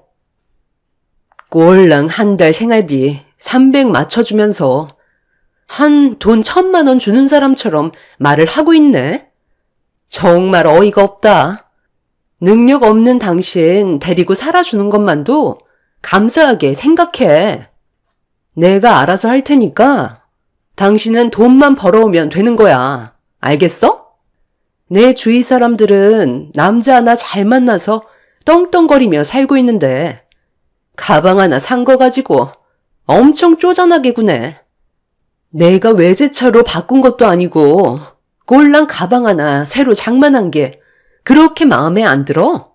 꼴랑 한 달 생활비 300 맞춰주면서 한 돈 1,000만 원 주는 사람처럼 말을 하고 있네. 정말 어이가 없다. 능력 없는 당신 데리고 살아주는 것만도 감사하게 생각해. 내가 알아서 할 테니까 당신은 돈만 벌어오면 되는 거야. 알겠어? 내 주위 사람들은 남자 하나 잘 만나서 떵떵거리며 살고 있는데 가방 하나 산 거 가지고 엄청 쪼잔하게 구네. 내가 외제차로 바꾼 것도 아니고 꼴랑 가방 하나 새로 장만한 게 그렇게 마음에 안 들어?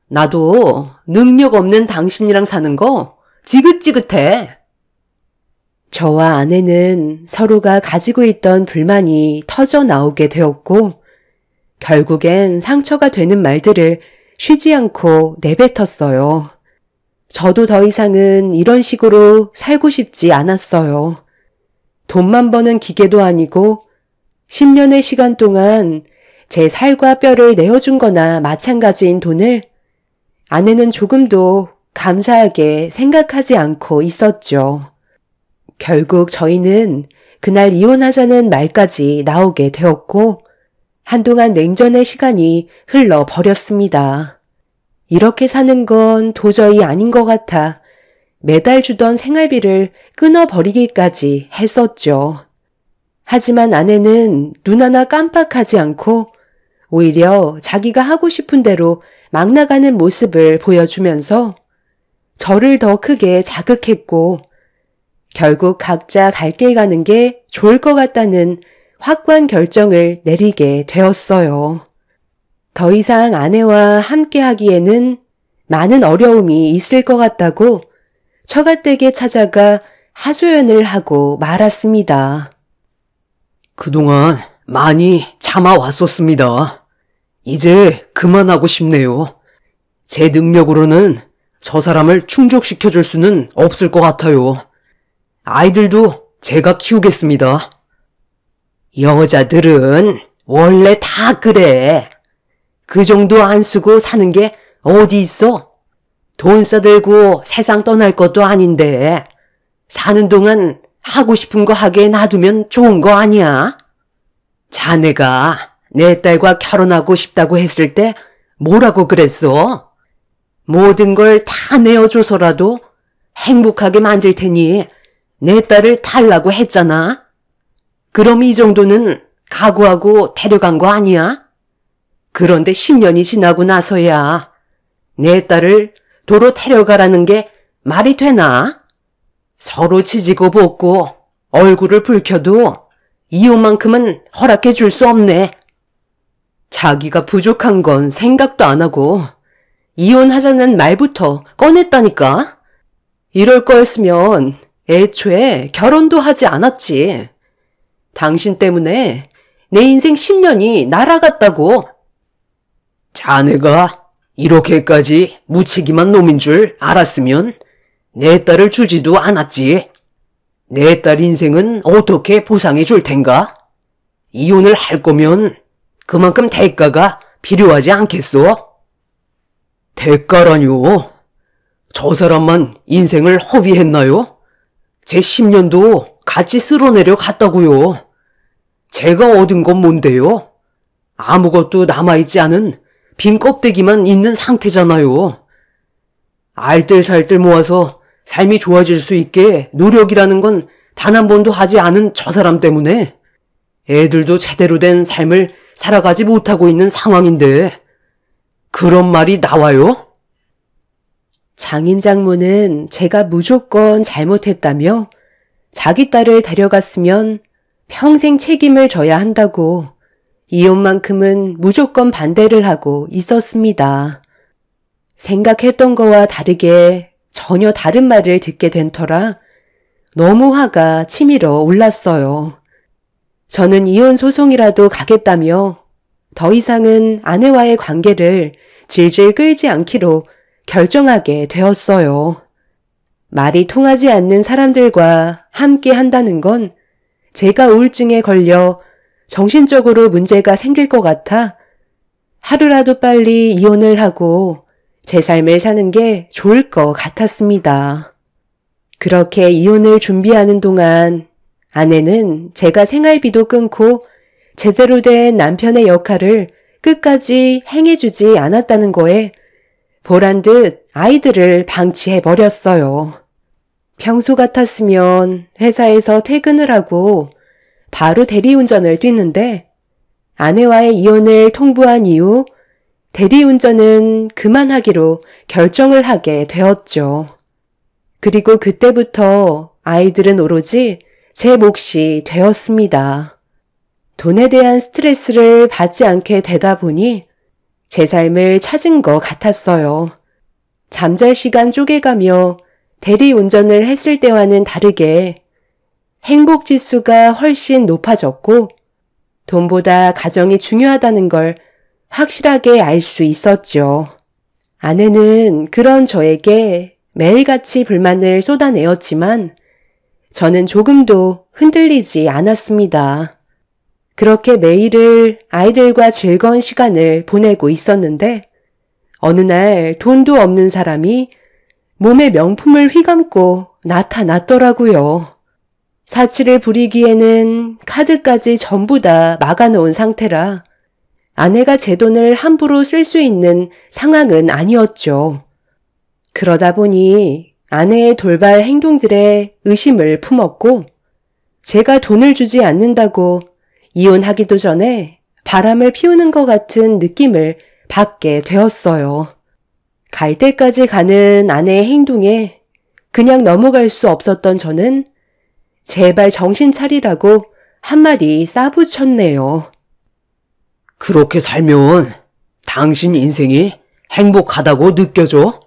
나도 능력 없는 당신이랑 사는 거 지긋지긋해. 저와 아내는 서로가 가지고 있던 불만이 터져 나오게 되었고 결국엔 상처가 되는 말들을 쉬지 않고 내뱉었어요. 저도 더 이상은 이런 식으로 살고 싶지 않았어요. 돈만 버는 기계도 아니고 10년의 시간 동안 제 살과 뼈를 내어준 거나 마찬가지인 돈을 아내는 조금도 감사하게 생각하지 않고 있었죠. 결국 저희는 그날 이혼하자는 말까지 나오게 되었고 한동안 냉전의 시간이 흘러버렸습니다. 이렇게 사는 건 도저히 아닌 것 같아 매달 주던 생활비를 끊어버리기까지 했었죠. 하지만 아내는 눈 하나 깜빡하지 않고 오히려 자기가 하고 싶은 대로 막 나가는 모습을 보여주면서 저를 더 크게 자극했고 결국 각자 갈 길 가는 게 좋을 것 같다는 확고한 결정을 내리게 되었어요. 더 이상 아내와 함께 하기에는 많은 어려움이 있을 것 같다고 처갓댁에 찾아가 하소연을 하고 말았습니다. 그동안 많이 참아왔었습니다. 이제 그만하고 싶네요. 제 능력으로는 저 사람을 충족시켜줄 수는 없을 것 같아요. 아이들도 제가 키우겠습니다. 여자들은 원래 다 그래. 그 정도 안 쓰고 사는 게 어디 있어? 돈 싸들고 세상 떠날 것도 아닌데 사는 동안 하고 싶은 거 하게 놔두면 좋은 거 아니야? 자네가 내 딸과 결혼하고 싶다고 했을 때 뭐라고 그랬어? 모든 걸 다 내어줘서라도 행복하게 만들 테니 내 딸을 달라고 했잖아. 그럼 이 정도는 각오하고 데려간 거 아니야? 그런데 10년이 지나고 나서야 내 딸을 도로 데려가라는 게 말이 되나? 서로 지지고 볶고 얼굴을 붉혀도 이혼만큼은 허락해 줄 수 없네. 자기가 부족한 건 생각도 안 하고 이혼하자는 말부터 꺼냈다니까. 이럴 거였으면 애초에 결혼도 하지 않았지. 당신 때문에 내 인생 10년이 날아갔다고. 자네가 이렇게까지 무책임한 놈인 줄 알았으면 내 딸을 주지도 않았지. 내 딸 인생은 어떻게 보상해 줄 텐가? 이혼을 할 거면 그만큼 대가가 필요하지 않겠소? 대가라뇨? 저 사람만 인생을 허비했나요? 제 10년도 같이 쓸어내려 갔다고요. 제가 얻은 건 뭔데요? 아무것도 남아있지 않은 빈 껍데기만 있는 상태잖아요. 알뜰살뜰 모아서 삶이 좋아질 수 있게 노력이라는 건 단 한 번도 하지 않은 저 사람 때문에 애들도 제대로 된 삶을 살아가지 못하고 있는 상황인데 그런 말이 나와요? 장인 장모는 제가 무조건 잘못했다며 자기 딸을 데려갔으면 평생 책임을 져야 한다고 이혼만큼은 무조건 반대를 하고 있었습니다. 생각했던 거와 다르게 전혀 다른 말을 듣게 된 터라 너무 화가 치밀어 올랐어요. 저는 이혼 소송이라도 가겠다며 더 이상은 아내와의 관계를 질질 끌지 않기로 결정하게 되었어요. 말이 통하지 않는 사람들과 함께 한다는 건 제가 우울증에 걸려 정신적으로 문제가 생길 것 같아 하루라도 빨리 이혼을 하고 제 삶을 사는 게 좋을 것 같았습니다. 그렇게 이혼을 준비하는 동안 아내는 제가 생활비도 끊고 제대로 된 남편의 역할을 끝까지 행해주지 않았다는 거에 보란 듯 아이들을 방치해버렸어요. 평소 같았으면 회사에서 퇴근을 하고 바로 대리운전을 뛰는데 아내와의 이혼을 통보한 이후 대리운전은 그만하기로 결정을 하게 되었죠. 그리고 그때부터 아이들은 오로지 제 몫이 되었습니다. 돈에 대한 스트레스를 받지 않게 되다 보니 제 삶을 찾은 것 같았어요. 잠잘 시간 쪼개가며 대리운전을 했을 때와는 다르게 행복지수가 훨씬 높아졌고 돈보다 가정이 중요하다는 걸 확실하게 알 수 있었죠. 아내는 그런 저에게 매일같이 불만을 쏟아내었지만 저는 조금도 흔들리지 않았습니다. 그렇게 매일을 아이들과 즐거운 시간을 보내고 있었는데 어느 날 돈도 없는 사람이 몸에 명품을 휘감고 나타났더라고요. 사치를 부리기에는 카드까지 전부 다 막아놓은 상태라 아내가 제 돈을 함부로 쓸 수 있는 상황은 아니었죠. 그러다 보니 아내의 돌발 행동들에 의심을 품었고 제가 돈을 주지 않는다고 이혼하기도 전에 바람을 피우는 것 같은 느낌을 받게 되었어요. 갈 때까지 가는 아내의 행동에 그냥 넘어갈 수 없었던 저는 제발 정신 차리라고 한마디 싸붙였네요. 그렇게 살면 당신 인생이 행복하다고 느껴져?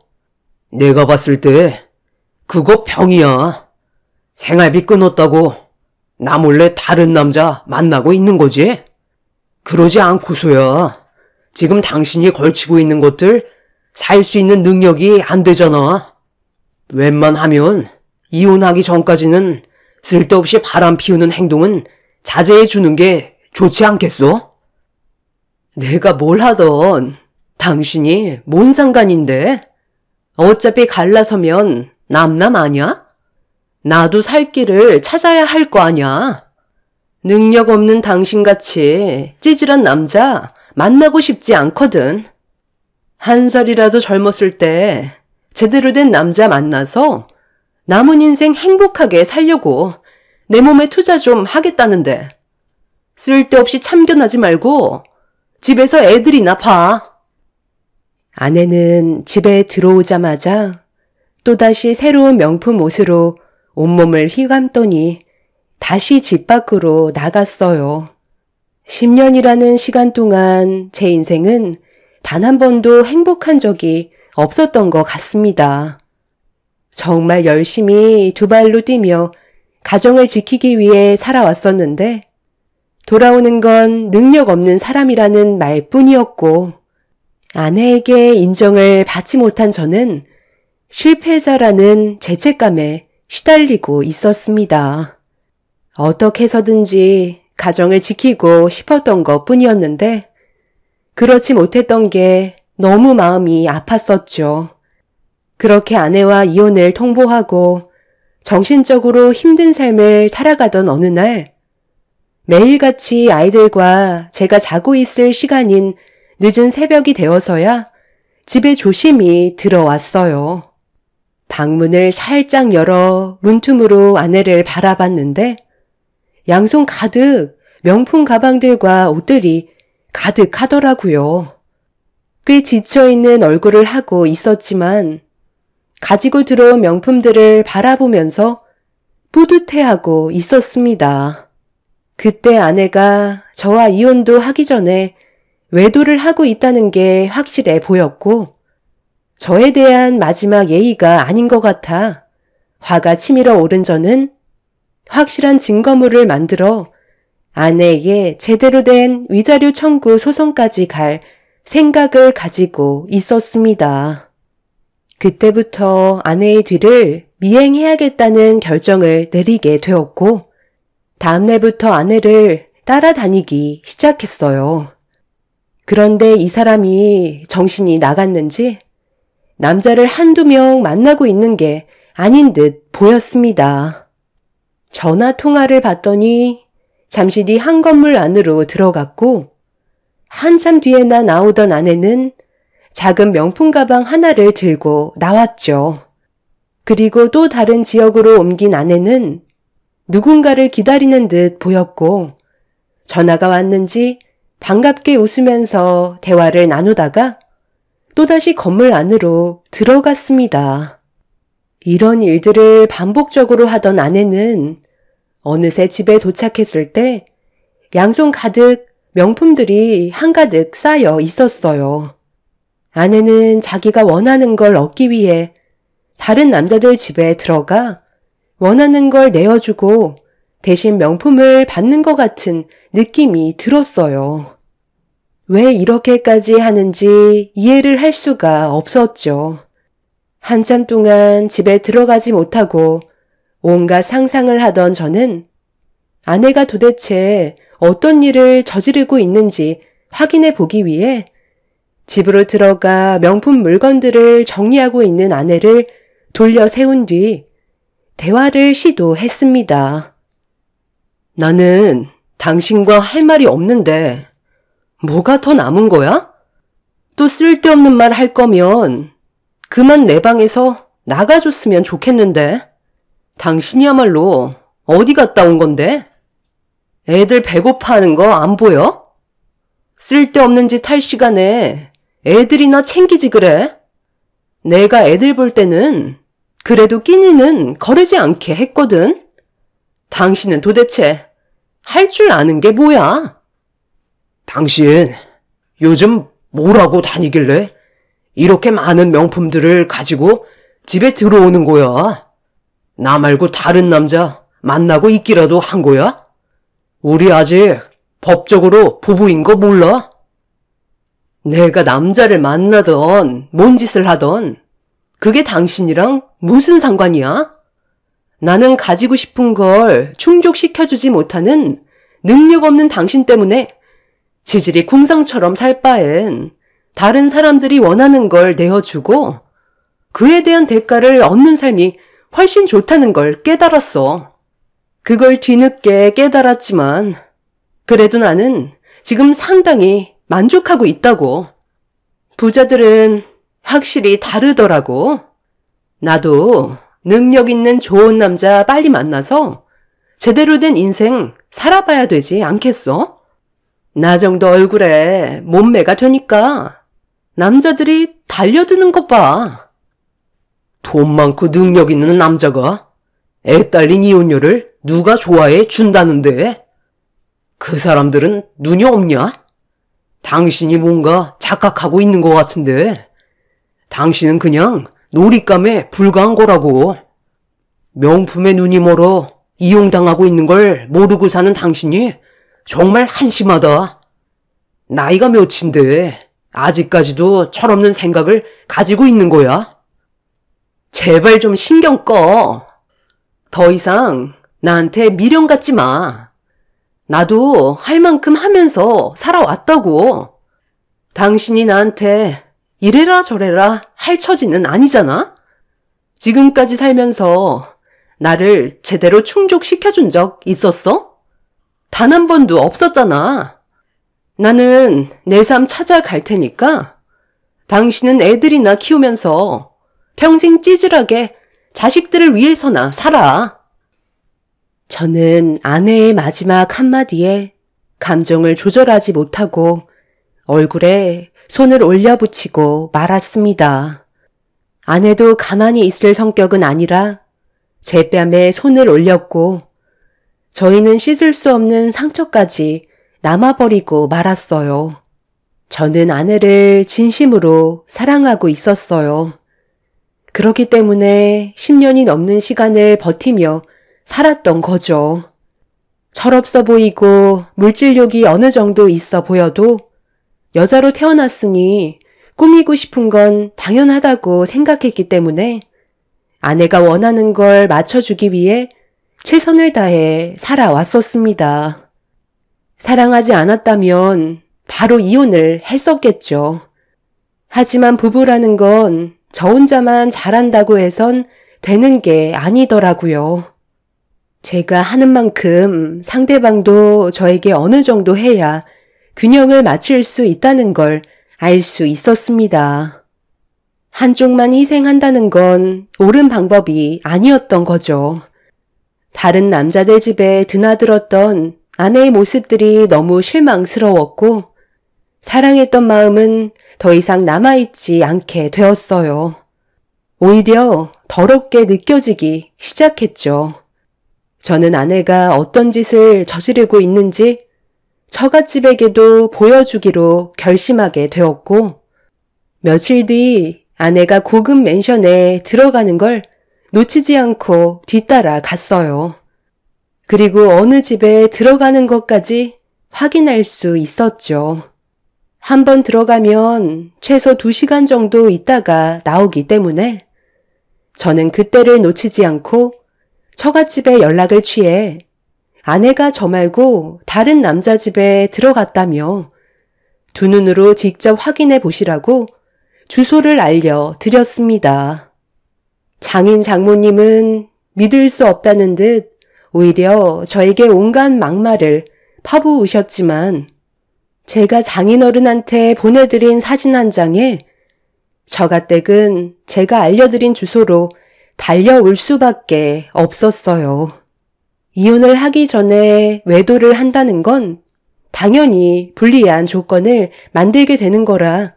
내가 봤을 때 그거 병이야. 생활비 끊었다고 나 몰래 다른 남자 만나고 있는 거지? 그러지 않고서야 지금 당신이 걸치고 있는 것들 살 수 있는 능력이 안 되잖아. 웬만하면 이혼하기 전까지는 쓸데없이 바람 피우는 행동은 자제해 주는 게 좋지 않겠어? 내가 뭘 하던 당신이 뭔 상관인데? 어차피 갈라서면 남남 아냐? 나도 살 길을 찾아야 할 거 아냐? 능력 없는 당신같이 찌질한 남자 만나고 싶지 않거든. 한 살이라도 젊었을 때 제대로 된 남자 만나서 남은 인생 행복하게 살려고 내 몸에 투자 좀 하겠다는데 쓸데없이 참견하지 말고 집에서 애들이나 봐. 아내는 집에 들어오자마자 또다시 새로운 명품 옷으로 온몸을 휘감더니 다시 집 밖으로 나갔어요. 10년이라는 시간 동안 제 인생은 단 한 번도 행복한 적이 없었던 것 같습니다. 정말 열심히 두 발로 뛰며 가정을 지키기 위해 살아왔었는데 돌아오는 건 능력 없는 사람이라는 말뿐이었고 아내에게 인정을 받지 못한 저는 실패자라는 죄책감에 시달리고 있었습니다. 어떻게 해서든지 가정을 지키고 싶었던 것 뿐이었는데 그렇지 못했던 게 너무 마음이 아팠었죠. 그렇게 아내와 이혼을 통보하고 정신적으로 힘든 삶을 살아가던 어느 날 매일같이 아이들과 제가 자고 있을 시간인 늦은 새벽이 되어서야 집에 조심히 들어왔어요. 방문을 살짝 열어 문틈으로 아내를 바라봤는데 양손 가득 명품 가방들과 옷들이 가득하더라고요. 꽤 지쳐있는 얼굴을 하고 있었지만 가지고 들어온 명품들을 바라보면서 뿌듯해하고 있었습니다. 그때 아내가 저와 이혼도 하기 전에 외도를 하고 있다는 게 확실해 보였고 저에 대한 마지막 예의가 아닌 것 같아 화가 치밀어 오른 저는 확실한 증거물을 만들어 아내에게 제대로 된 위자료 청구 소송까지 갈 생각을 가지고 있었습니다. 그때부터 아내의 뒤를 미행해야겠다는 결정을 내리게 되었고 다음날부터 아내를 따라다니기 시작했어요. 그런데 이 사람이 정신이 나갔는지 남자를 한두 명 만나고 있는 게 아닌 듯 보였습니다. 전화 통화를 받더니 잠시 뒤 한 건물 안으로 들어갔고 한참 뒤에나 나오던 아내는 작은 명품 가방 하나를 들고 나왔죠. 그리고 또 다른 지역으로 옮긴 아내는 누군가를 기다리는 듯 보였고 전화가 왔는지 반갑게 웃으면서 대화를 나누다가 또다시 건물 안으로 들어갔습니다. 이런 일들을 반복적으로 하던 아내는 어느새 집에 도착했을 때 양손 가득 명품들이 한가득 쌓여 있었어요. 아내는 자기가 원하는 걸 얻기 위해 다른 남자들 집에 들어가 원하는 걸 내어주고 대신 명품을 받는 것 같은 느낌이 들었어요. 왜 이렇게까지 하는지 이해를 할 수가 없었죠. 한참 동안 집에 들어가지 못하고 온갖 상상을 하던 저는 아내가 도대체 어떤 일을 저지르고 있는지 확인해 보기 위해 집으로 들어가 명품 물건들을 정리하고 있는 아내를 돌려 세운 뒤 대화를 시도했습니다. 나는 당신과 할 말이 없는데 뭐가 더 남은 거야? 또 쓸데없는 말 할 거면 그만 내 방에서 나가줬으면 좋겠는데 당신이야말로 어디 갔다 온 건데? 애들 배고파하는 거 안 보여? 쓸데없는 짓 할 시간에 애들이나 챙기지 그래? 내가 애들 볼 때는 그래도 끼니는 거르지 않게 했거든? 당신은 도대체 할 줄 아는 게 뭐야? 당신 요즘 뭘 하고 다니길래 이렇게 많은 명품들을 가지고 집에 들어오는 거야? 나 말고 다른 남자 만나고 있기라도 한 거야? 우리 아직 법적으로 부부인 거 몰라? 내가 남자를 만나던 뭔 짓을 하던 그게 당신이랑 무슨 상관이야? 나는 가지고 싶은 걸 충족시켜주지 못하는 능력 없는 당신 때문에 지질이 궁상처럼 살 바엔 다른 사람들이 원하는 걸 내어주고 그에 대한 대가를 얻는 삶이 훨씬 좋다는 걸 깨달았어. 그걸 뒤늦게 깨달았지만 그래도 나는 지금 상당히 만족하고 있다고. 부자들은 확실히 다르더라고. 나도 능력 있는 좋은 남자 빨리 만나서 제대로 된 인생 살아봐야 되지 않겠어? 나 정도 얼굴에 몸매가 되니까 남자들이 달려드는 것 봐. 돈 많고 능력 있는 남자가 애 딸린 이혼녀를 누가 좋아해 준다는데? 그 사람들은 눈이 없냐? 당신이 뭔가 착각하고 있는 것 같은데 당신은 그냥 놀잇감에 불과한 거라고. 명품에 눈이 멀어 이용당하고 있는 걸 모르고 사는 당신이 정말 한심하다. 나이가 몇인데 아직까지도 철없는 생각을 가지고 있는 거야? 제발 좀 신경 꺼. 더 이상 나한테 미련 갖지 마. 나도 할 만큼 하면서 살아왔다고. 당신이 나한테 이래라 저래라 할 처지는 아니잖아? 지금까지 살면서 나를 제대로 충족시켜준 적 있었어? 단 한 번도 없었잖아. 나는 내 삶 찾아갈 테니까 당신은 애들이나 키우면서 평생 찌질하게 자식들을 위해서나 살아. 저는 아내의 마지막 한마디에 감정을 조절하지 못하고 얼굴에 손을 올려붙이고 말았습니다. 아내도 가만히 있을 성격은 아니라 제 뺨에 손을 올렸고 저희는 씻을 수 없는 상처까지 남아버리고 말았어요. 저는 아내를 진심으로 사랑하고 있었어요. 그렇기 때문에 10년이 넘는 시간을 버티며 살았던 거죠. 철없어 보이고 물질욕이 어느 정도 있어 보여도 여자로 태어났으니 꾸미고 싶은 건 당연하다고 생각했기 때문에 아내가 원하는 걸 맞춰주기 위해 최선을 다해 살아왔었습니다. 사랑하지 않았다면 바로 이혼을 했었겠죠. 하지만 부부라는 건 저 혼자만 잘한다고 해선 되는 게 아니더라고요. 제가 하는 만큼 상대방도 저에게 어느 정도 해야 균형을 맞출 수 있다는 걸 알 수 있었습니다. 한쪽만 희생한다는 건 옳은 방법이 아니었던 거죠. 다른 남자들 집에 드나들었던 아내의 모습들이 너무 실망스러웠고 사랑했던 마음은 더 이상 남아있지 않게 되었어요. 오히려 더럽게 느껴지기 시작했죠. 저는 아내가 어떤 짓을 저지르고 있는지 처갓집에게도 보여주기로 결심하게 되었고 며칠 뒤 아내가 고급 맨션에 들어가는 걸 놓치지 않고 뒤따라 갔어요. 그리고 어느 집에 들어가는 것까지 확인할 수 있었죠. 한번 들어가면 최소 2시간 정도 있다가 나오기 때문에 저는 그때를 놓치지 않고 처갓집에 연락을 취해 아내가 저 말고 다른 남자 집에 들어갔다며 두 눈으로 직접 확인해 보시라고 주소를 알려드렸습니다. 장인 장모님은 믿을 수 없다는 듯 오히려 저에게 온갖 막말을 퍼부으셨지만 제가 장인어른한테 보내드린 사진 한 장에 처가댁은 제가 알려드린 주소로 달려올 수밖에 없었어요. 이혼을 하기 전에 외도를 한다는 건 당연히 불리한 조건을 만들게 되는 거라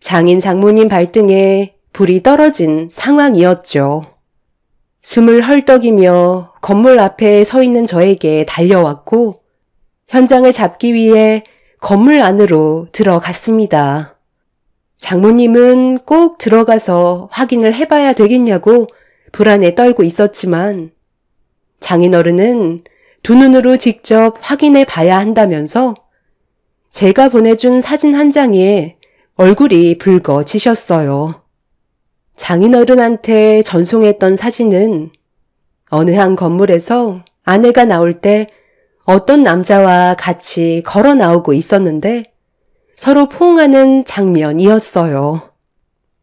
장인 장모님 발등에 불이 떨어진 상황이었죠. 숨을 헐떡이며 건물 앞에 서 있는 저에게 달려왔고 현장을 잡기 위해 건물 안으로 들어갔습니다. 장모님은 꼭 들어가서 확인을 해봐야 되겠냐고 불안에 떨고 있었지만 장인어른은 두 눈으로 직접 확인해 봐야 한다면서 제가 보내준 사진 한 장에 얼굴이 붉어지셨어요. 장인어른한테 전송했던 사진은 어느 한 건물에서 아내가 나올 때 어떤 남자와 같이 걸어 나오고 있었는데 서로 포옹하는 장면이었어요.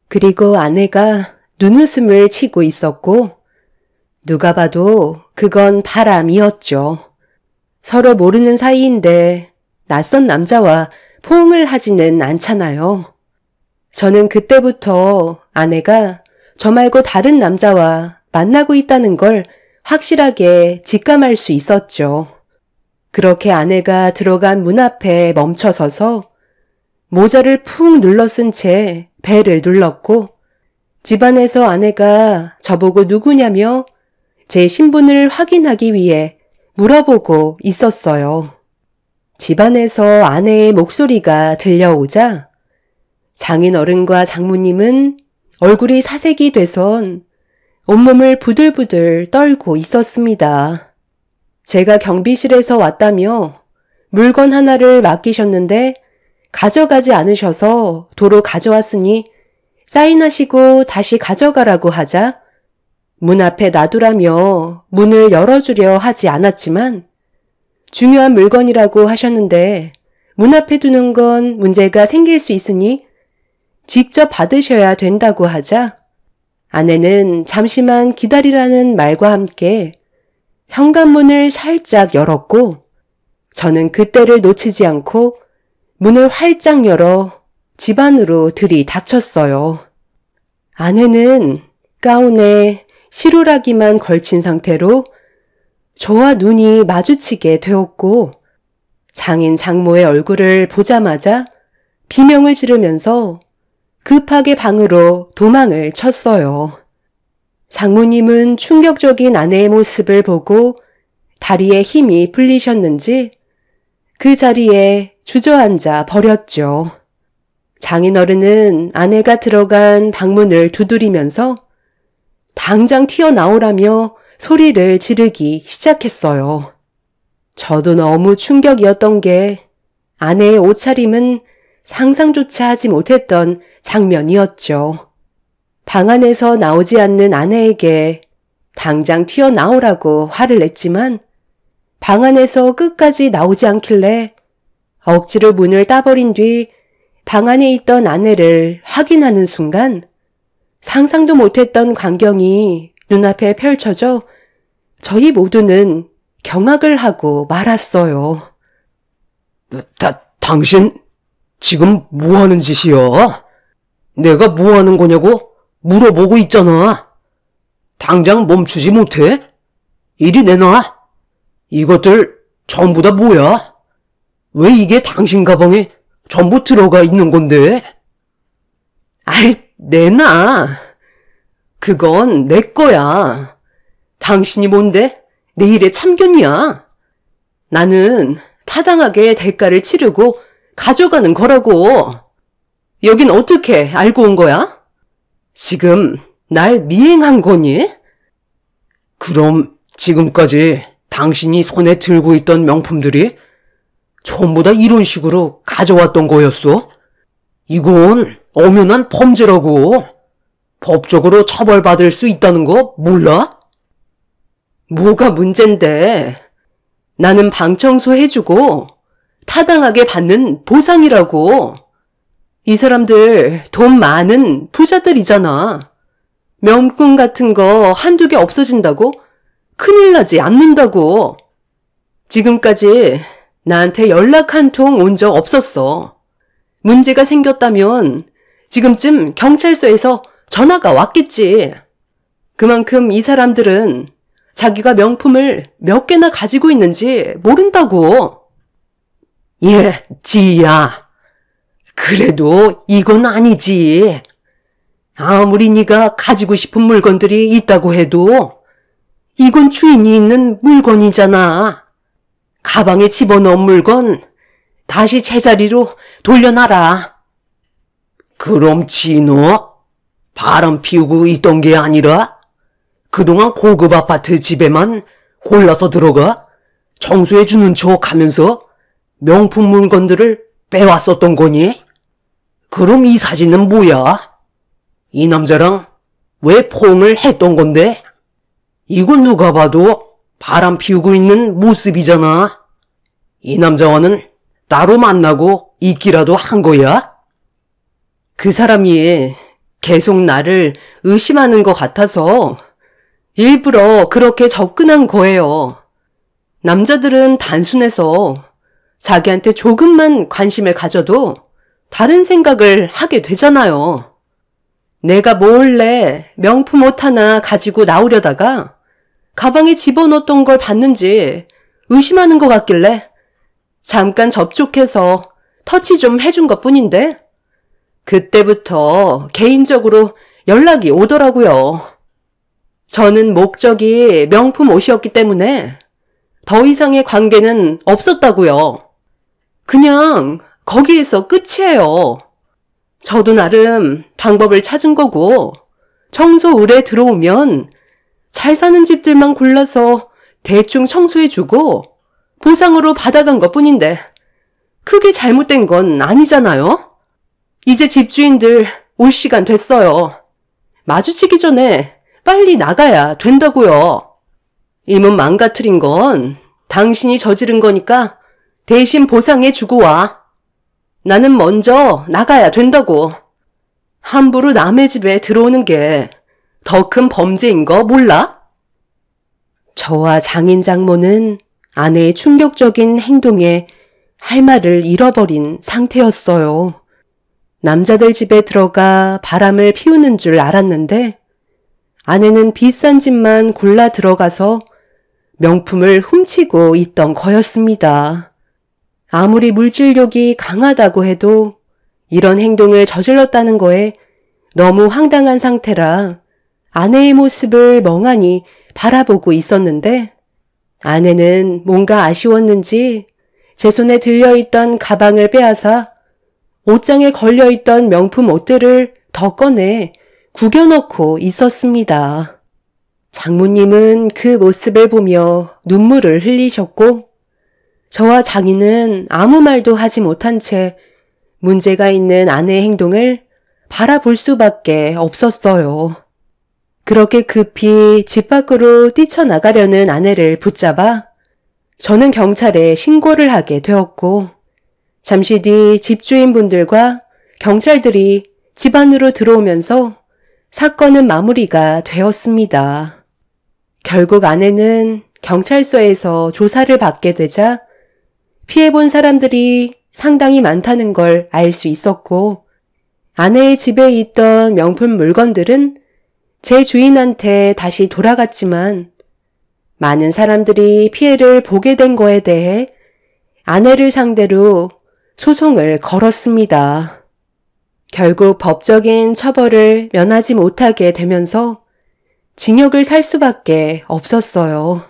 그리고 아내가 눈웃음을 치고 있었고 누가 봐도 그건 바람이었죠. 서로 모르는 사이인데 낯선 남자와 포옹을 하지는 않잖아요. 저는 그때부터 아내가 저 말고 다른 남자와 만나고 있다는 걸 확실하게 직감할 수 있었죠. 그렇게 아내가 들어간 문 앞에 멈춰서서 모자를 푹 눌러 쓴 채 벨을 눌렀고 집안에서 아내가 저보고 누구냐며 제 신분을 확인하기 위해 물어보고 있었어요. 집안에서 아내의 목소리가 들려오자 장인어른과 장모님은 얼굴이 사색이 돼선 온몸을 부들부들 떨고 있었습니다. 제가 경비실에서 왔다며 물건 하나를 맡기셨는데 가져가지 않으셔서 도로 가져왔으니 사인하시고 다시 가져가라고 하자 문 앞에 놔두라며 문을 열어주려 하지 않았지만 중요한 물건이라고 하셨는데 문 앞에 두는 건 문제가 생길 수 있으니 직접 받으셔야 된다고 하자 아내는 잠시만 기다리라는 말과 함께 현관문을 살짝 열었고 저는 그때를 놓치지 않고 문을 활짝 열어 집 안으로 들이닥쳤어요. 아내는 가운에 시루라기만 걸친 상태로 저와 눈이 마주치게 되었고 장인 장모의 얼굴을 보자마자 비명을 지르면서 급하게 방으로 도망을 쳤어요. 장모님은 충격적인 아내의 모습을 보고 다리에 힘이 풀리셨는지 그 자리에 주저앉아 버렸죠. 장인어른은 아내가 들어간 방문을 두드리면서 당장 튀어나오라며 소리를 지르기 시작했어요. 저도 너무 충격이었던 게 아내의 옷차림은 상상조차 하지 못했던 장면이었죠. 방 안에서 나오지 않는 아내에게 당장 튀어나오라고 화를 냈지만 방 안에서 끝까지 나오지 않길래 억지로 문을 따버린 뒤 방 안에 있던 아내를 확인하는 순간 상상도 못했던 광경이 눈앞에 펼쳐져 저희 모두는 경악을 하고 말았어요. 당신 지금 뭐 하는 짓이야? 내가 뭐 하는 거냐고 물어보고 있잖아. 당장 멈추지 못해? 이리 내놔. 이것들 전부 다 뭐야? 왜 이게 당신 가방에 전부 들어가 있는 건데? 아이, 내놔. 그건 내 거야. 당신이 뭔데? 내 일에 참견이야. 나는 타당하게 대가를 치르고 가져가는 거라고. 여긴 어떻게 알고 온 거야? 지금 날 미행한 거니? 그럼 지금까지 당신이 손에 들고 있던 명품들이 전부 다 이런 식으로 가져왔던 거였어? 이건 엄연한 범죄라고. 법적으로 처벌받을 수 있다는 거 몰라? 뭐가 문젠데? 나는 방 청소해주고 타당하게 받는 보상이라고. 이 사람들 돈 많은 부자들이잖아. 명품 같은 거 한두 개 없어진다고 큰일 나지 않는다고. 지금까지 나한테 연락 한 통 온 적 없었어. 문제가 생겼다면 지금쯤 경찰서에서 전화가 왔겠지. 그만큼 이 사람들은 자기가 명품을 몇 개나 가지고 있는지 모른다고. 예, 지희야. 그래도 이건 아니지. 아무리 네가 가지고 싶은 물건들이 있다고 해도 이건 주인이 있는 물건이잖아. 가방에 집어넣은 물건 다시 제자리로 돌려놔라. 그럼 진호 바람 피우고 있던 게 아니라 그동안 고급 아파트 집에만 골라서 들어가 청소해주는 척 하면서 명품 물건들을 빼왔었던 거니? 그럼 이 사진은 뭐야? 이 남자랑 왜 포옹을 했던 건데? 이건 누가 봐도 바람 피우고 있는 모습이잖아. 이 남자와는 따로 만나고 있기라도 한 거야? 그 사람이 계속 나를 의심하는 것 같아서 일부러 그렇게 접근한 거예요. 남자들은 단순해서 자기한테 조금만 관심을 가져도 다른 생각을 하게 되잖아요. 내가 몰래 명품 옷 하나 가지고 나오려다가 가방에 집어넣었던 걸 봤는지 의심하는 것 같길래 잠깐 접촉해서 터치 좀 해준 것 뿐인데 그때부터 개인적으로 연락이 오더라고요. 저는 목적이 명품 옷이었기 때문에 더 이상의 관계는 없었다고요. 그냥 거기에서 끝이에요. 저도 나름 방법을 찾은 거고 청소의뢰 들어오면 잘 사는 집들만 골라서 대충 청소해주고 보상으로 받아간 것뿐인데 크게 잘못된 건 아니잖아요. 이제 집주인들 올 시간 됐어요. 마주치기 전에 빨리 나가야 된다고요. 이 몸 망가뜨린 건 당신이 저지른 거니까 대신 보상해주고 와. 나는 먼저 나가야 된다고. 함부로 남의 집에 들어오는 게 더 큰 범죄인 거 몰라? 저와 장인 장모는 아내의 충격적인 행동에 할 말을 잃어버린 상태였어요. 남자들 집에 들어가 바람을 피우는 줄 알았는데 아내는 비싼 집만 골라 들어가서 명품을 훔치고 있던 거였습니다. 아무리 물질욕이 강하다고 해도 이런 행동을 저질렀다는 거에 너무 황당한 상태라 아내의 모습을 멍하니 바라보고 있었는데 아내는 뭔가 아쉬웠는지 제 손에 들려있던 가방을 빼앗아 옷장에 걸려있던 명품 옷들을 더 꺼내 구겨넣고 있었습니다. 장모님은 그 모습을 보며 눈물을 흘리셨고 저와 장인은 아무 말도 하지 못한 채 문제가 있는 아내의 행동을 바라볼 수밖에 없었어요. 그렇게 급히 집 밖으로 뛰쳐나가려는 아내를 붙잡아 저는 경찰에 신고를 하게 되었고 잠시 뒤 집주인분들과 경찰들이 집 안으로 들어오면서 사건은 마무리가 되었습니다. 결국 아내는 경찰서에서 조사를 받게 되자 피해본 사람들이 상당히 많다는 걸 알 수 있었고 아내의 집에 있던 명품 물건들은 제 주인한테 다시 돌아갔지만 많은 사람들이 피해를 보게 된 거에 대해 아내를 상대로 소송을 걸었습니다. 결국 법적인 처벌을 면하지 못하게 되면서 징역을 살 수밖에 없었어요.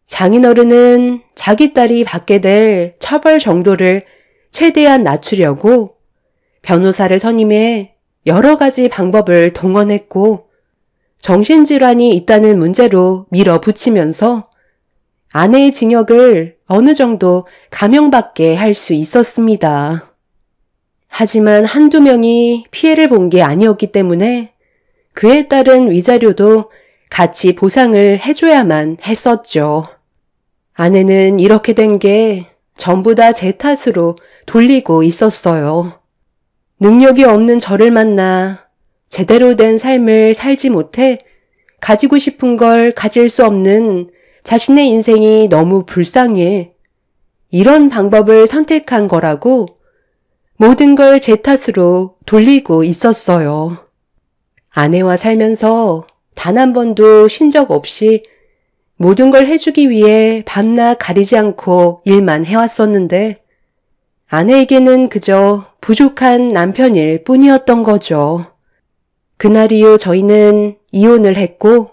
장인어른은 자기 딸이 받게 될 처벌 정도를 최대한 낮추려고 변호사를 선임해 여러 가지 방법을 동원했고 정신질환이 있다는 문제로 밀어붙이면서 아내의 징역을 어느 정도 감형받게 할 수 있었습니다. 하지만 한두 명이 피해를 본 게 아니었기 때문에 그에 따른 위자료도 같이 보상을 해줘야만 했었죠. 아내는 이렇게 된 게 전부 다 제 탓으로 돌리고 있었어요. 능력이 없는 저를 만나 제대로 된 삶을 살지 못해 가지고 싶은 걸 가질 수 없는 자신의 인생이 너무 불쌍해 이런 방법을 선택한 거라고 모든 걸 제 탓으로 돌리고 있었어요. 아내와 살면서 단 한 번도 쉰 적 없이 모든 걸 해주기 위해 밤낮 가리지 않고 일만 해왔었는데 아내에게는 그저 부족한 남편일 뿐이었던 거죠. 그날 이후 저희는 이혼을 했고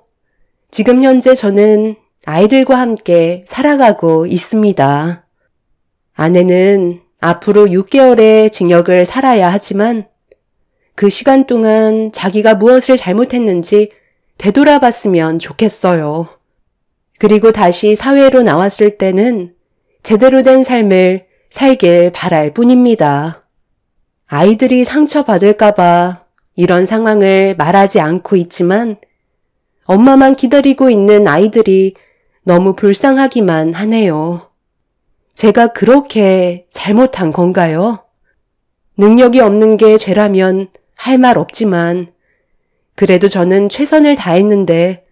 지금 현재 저는 아이들과 함께 살아가고 있습니다. 아내는 앞으로 6개월의 징역을 살아야 하지만 그 시간 동안 자기가 무엇을 잘못했는지 되돌아봤으면 좋겠어요. 그리고 다시 사회로 나왔을 때는 제대로 된 삶을 살길 바랄 뿐입니다. 아이들이 상처받을까봐 이런 상황을 말하지 않고 있지만 엄마만 기다리고 있는 아이들이 너무 불쌍하기만 하네요. 제가 그렇게 잘못한 건가요? 능력이 없는 게 죄라면 할 말 없지만 그래도 저는 최선을 다했는데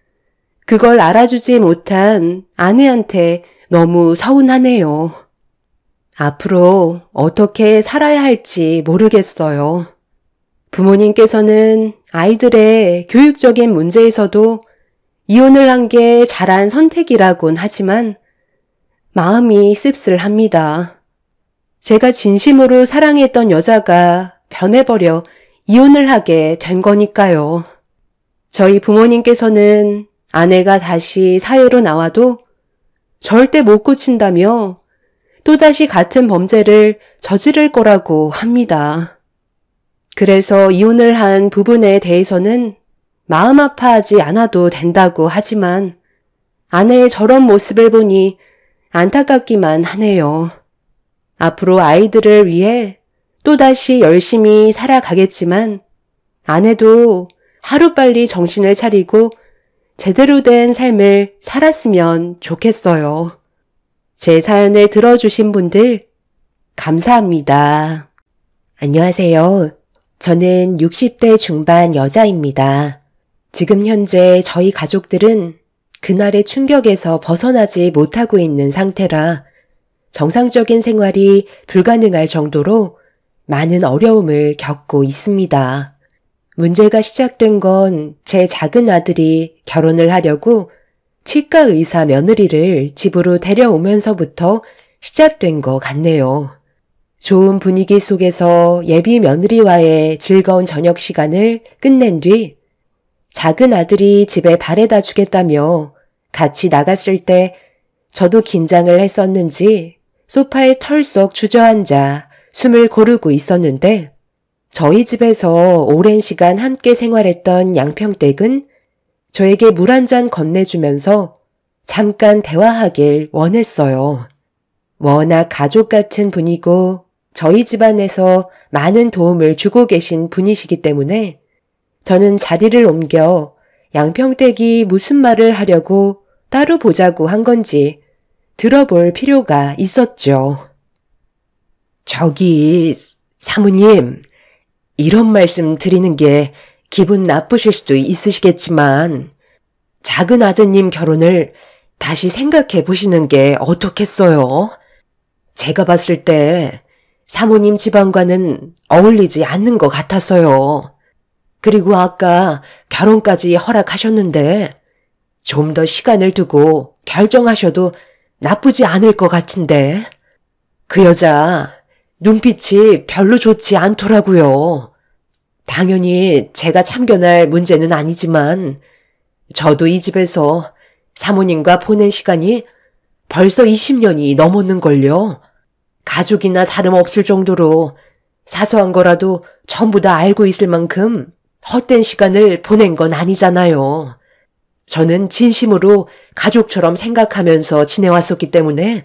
그걸 알아주지 못한 아내한테 너무 서운하네요. 앞으로 어떻게 살아야 할지 모르겠어요. 부모님께서는 아이들의 교육적인 문제에서도 이혼을 한 게 잘한 선택이라곤 하지만 마음이 씁쓸합니다. 제가 진심으로 사랑했던 여자가 변해버려 이혼을 하게 된 거니까요. 저희 부모님께서는 아내가 다시 사회로 나와도 절대 못 고친다며 또다시 같은 범죄를 저지를 거라고 합니다. 그래서 이혼을 한 부분에 대해서는 마음 아파하지 않아도 된다고 하지만 아내의 저런 모습을 보니 안타깝기만 하네요. 앞으로 아이들을 위해 또다시 열심히 살아가겠지만 아내도 하루빨리 정신을 차리고 제대로 된 삶을 살았으면 좋겠어요. 제 사연을 들어주신 분들 감사합니다. 안녕하세요. 저는 60대 중반 여자입니다. 지금 현재 저희 가족들은 그날의 충격에서 벗어나지 못하고 있는 상태라 정상적인 생활이 불가능할 정도로 많은 어려움을 겪고 있습니다. 문제가 시작된 건 제 작은 아들이 결혼을 하려고 치과 의사 며느리를 집으로 데려오면서부터 시작된 것 같네요. 좋은 분위기 속에서 예비 며느리와의 즐거운 저녁 시간을 끝낸 뒤 작은 아들이 집에 바래다 주겠다며 같이 나갔을 때 저도 긴장을 했었는지 소파에 털썩 주저앉아 숨을 고르고 있었는데 저희 집에서 오랜 시간 함께 생활했던 양평댁은 저에게 물 한 잔 건네주면서 잠깐 대화하길 원했어요. 워낙 가족 같은 분이고 저희 집안에서 많은 도움을 주고 계신 분이시기 때문에 저는 자리를 옮겨 양평댁이 무슨 말을 하려고 따로 보자고 한 건지 들어볼 필요가 있었죠. 저기 사모님, 이런 말씀 드리는 게 기분 나쁘실 수도 있으시겠지만 작은 아드님 결혼을 다시 생각해 보시는 게 어떻겠어요? 제가 봤을 때 사모님 집안과는 어울리지 않는 것 같아서요. 그리고 아까 결혼까지 허락하셨는데 좀 더 시간을 두고 결정하셔도 나쁘지 않을 것 같은데 그 여자 눈빛이 별로 좋지 않더라고요. 당연히 제가 참견할 문제는 아니지만 저도 이 집에서 사모님과 보낸 시간이 벌써 20년이 넘었는걸요. 가족이나 다름없을 정도로 사소한 거라도 전부 다 알고 있을 만큼 헛된 시간을 보낸 건 아니잖아요. 저는 진심으로 가족처럼 생각하면서 지내왔었기 때문에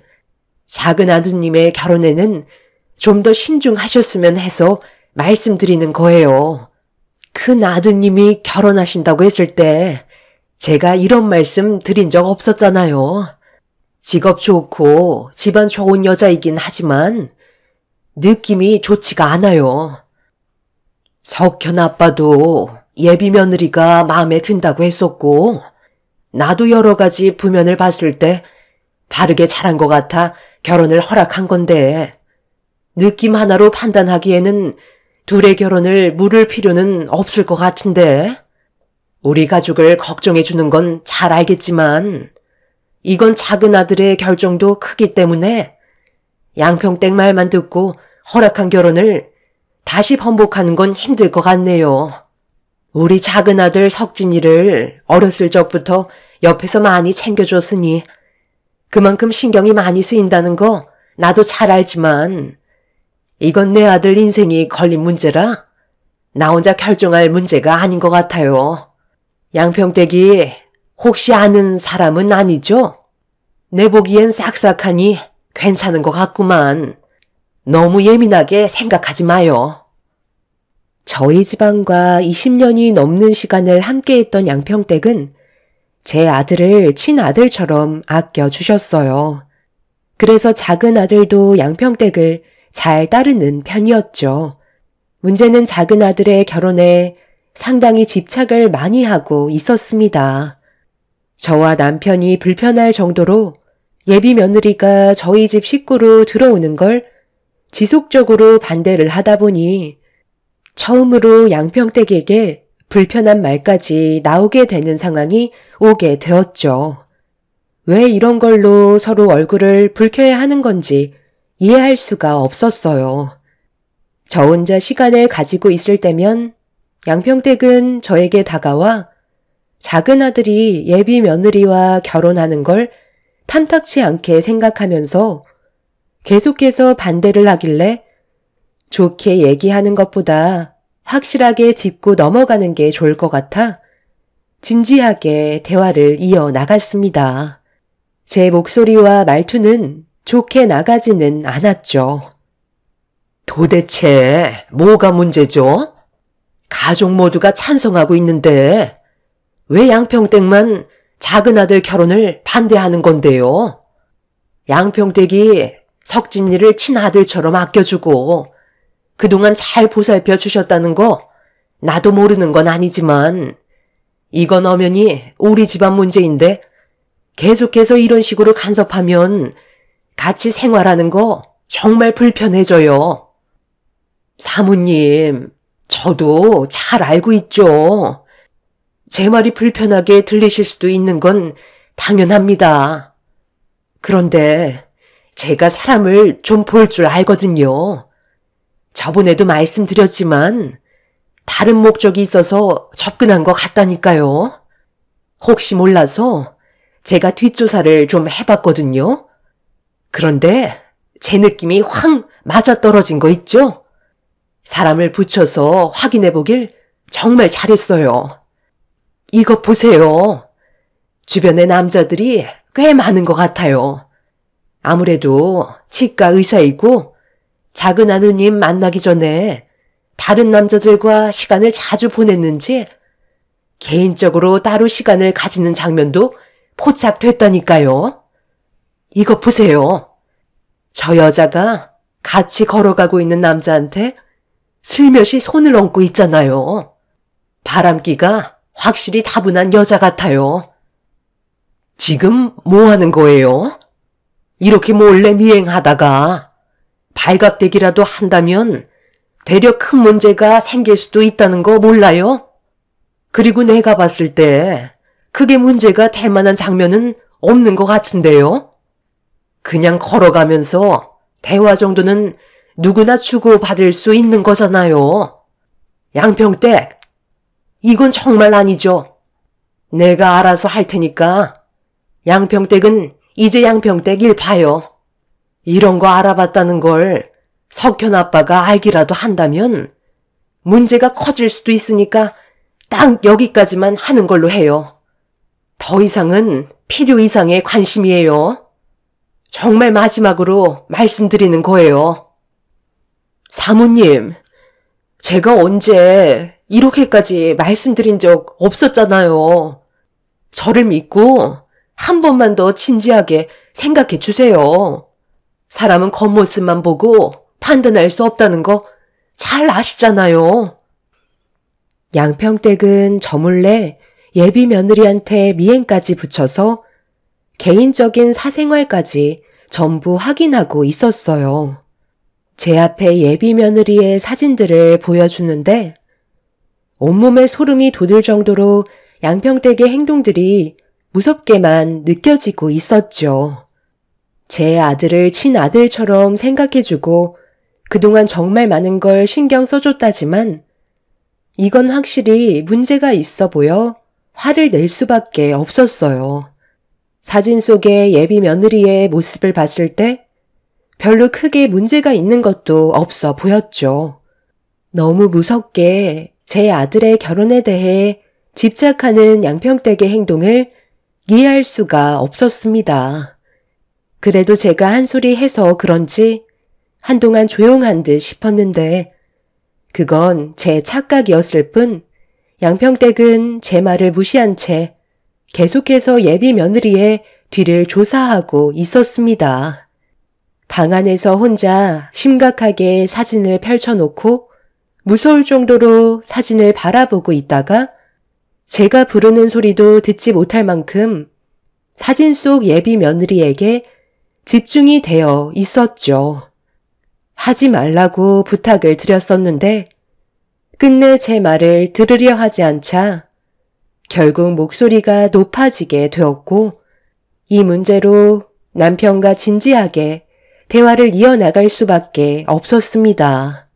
작은 아드님의 결혼에는 좀 더 신중하셨으면 해서 말씀드리는 거예요. 큰 아드님이 결혼하신다고 했을 때 제가 이런 말씀 드린 적 없었잖아요. 직업 좋고 집안 좋은 여자이긴 하지만 느낌이 좋지가 않아요. 석현 아빠도 예비 며느리가 마음에 든다고 했었고 나도 여러 가지 부면을 봤을 때 바르게 잘한 것 같아 결혼을 허락한 건데 느낌 하나로 판단하기에는 둘의 결혼을 물을 필요는 없을 것 같은데 우리 가족을 걱정해 주는 건 잘 알겠지만 이건 작은 아들의 결정도 크기 때문에 양평댁 말만 듣고 허락한 결혼을 다시 번복하는 건 힘들 것 같네요. 우리 작은 아들 석진이를 어렸을 적부터 옆에서 많이 챙겨줬으니 그만큼 신경이 많이 쓰인다는 거 나도 잘 알지만 이건 내 아들 인생이 걸린 문제라 나 혼자 결정할 문제가 아닌 것 같아요. 양평댁이 혹시 아는 사람은 아니죠? 내 보기엔 싹싹하니 괜찮은 것 같구만. 너무 예민하게 생각하지 마요. 저희 집안과 20년이 넘는 시간을 함께했던 양평댁은 제 아들을 친아들처럼 아껴주셨어요. 그래서 작은 아들도 양평댁을 잘 따르는 편이었죠. 문제는 작은 아들의 결혼에 상당히 집착을 많이 하고 있었습니다. 저와 남편이 불편할 정도로 예비 며느리가 저희 집 식구로 들어오는 걸 지속적으로 반대를 하다 보니 처음으로 양평댁에게 불편한 말까지 나오게 되는 상황이 오게 되었죠. 왜 이런 걸로 서로 얼굴을 붉혀야 하는 건지 이해할 수가 없었어요. 저 혼자 시간을 가지고 있을 때면 양평댁은 저에게 다가와 작은 아들이 예비 며느리와 결혼하는 걸 탐탁치 않게 생각하면서 계속해서 반대를 하길래 좋게 얘기하는 것보다 확실하게 짚고 넘어가는 게 좋을 것 같아 진지하게 대화를 이어나갔습니다. 제 목소리와 말투는 좋게 나가지는 않았죠. 도대체 뭐가 문제죠? 가족 모두가 찬성하고 있는데 왜 양평댁만 작은 아들 결혼을 반대하는 건데요? 양평댁이 석진이를 친아들처럼 아껴주고 그동안 잘 보살펴 주셨다는 거 나도 모르는 건 아니지만 이건 엄연히 우리 집안 문제인데 계속해서 이런 식으로 간섭하면 같이 생활하는 거 정말 불편해져요. 사모님, 저도 잘 알고 있죠. 제 말이 불편하게 들리실 수도 있는 건 당연합니다. 그런데 제가 사람을 좀 볼 줄 알거든요. 저번에도 말씀드렸지만 다른 목적이 있어서 접근한 것 같다니까요. 혹시 몰라서 제가 뒷조사를 좀 해봤거든요. 그런데 제 느낌이 확 맞아떨어진 거 있죠? 사람을 붙여서 확인해 보길 정말 잘했어요. 이것 보세요. 주변에 남자들이 꽤 많은 것 같아요. 아무래도 치과 의사이고 작은 아드님 만나기 전에 다른 남자들과 시간을 자주 보냈는지 개인적으로 따로 시간을 가지는 장면도 포착됐다니까요. 이것 보세요. 저 여자가 같이 걸어가고 있는 남자한테 슬며시 손을 얹고 있잖아요. 바람기가 확실히 다분한 여자 같아요. 지금 뭐 하는 거예요? 이렇게 몰래 미행하다가 발각되기라도 한다면 되려 큰 문제가 생길 수도 있다는 거 몰라요? 그리고 내가 봤을 때 크게 문제가 될 만한 장면은 없는 것 같은데요? 그냥 걸어가면서 대화 정도는 누구나 주고받을 수 있는 거잖아요. 양평댁, 이건 정말 아니죠. 내가 알아서 할 테니까 양평댁은 이제 양평댁 일 봐요. 이런 거 알아봤다는 걸 석현 아빠가 알기라도 한다면 문제가 커질 수도 있으니까 딱 여기까지만 하는 걸로 해요. 더 이상은 필요 이상의 관심이에요. 정말 마지막으로 말씀드리는 거예요. 사모님, 제가 언제 이렇게까지 말씀드린 적 없었잖아요. 저를 믿고 한 번만 더 진지하게 생각해 주세요. 사람은 겉모습만 보고 판단할 수 없다는 거 잘 아시잖아요. 양평댁은 저 몰래 예비 며느리한테 미행까지 붙여서 개인적인 사생활까지 전부 확인하고 있었어요. 제 앞에 예비 며느리의 사진들을 보여주는데 온몸에 소름이 돋을 정도로 양평댁의 행동들이 무섭게만 느껴지고 있었죠. 제 아들을 친아들처럼 생각해주고 그동안 정말 많은 걸 신경 써줬다지만 이건 확실히 문제가 있어 보여 화를 낼 수밖에 없었어요. 사진 속의 예비 며느리의 모습을 봤을 때 별로 크게 문제가 있는 것도 없어 보였죠. 너무 무섭게 제 아들의 결혼에 대해 집착하는 양평댁의 행동을 이해할 수가 없었습니다. 그래도 제가 한 소리 해서 그런지 한동안 조용한 듯 싶었는데 그건 제 착각이었을 뿐 양평댁은 제 말을 무시한 채 계속해서 예비 며느리의 뒤를 조사하고 있었습니다. 방 안에서 혼자 심각하게 사진을 펼쳐놓고 무서울 정도로 사진을 바라보고 있다가 제가 부르는 소리도 듣지 못할 만큼 사진 속 예비 며느리에게 집중이 되어 있었죠. 하지 말라고 부탁을 드렸었는데 끝내 제 말을 들으려 하지 않자 결국 목소리가 높아지게 되었고 이 문제로 남편과 진지하게 대화를 이어나갈 수밖에 없었습니다.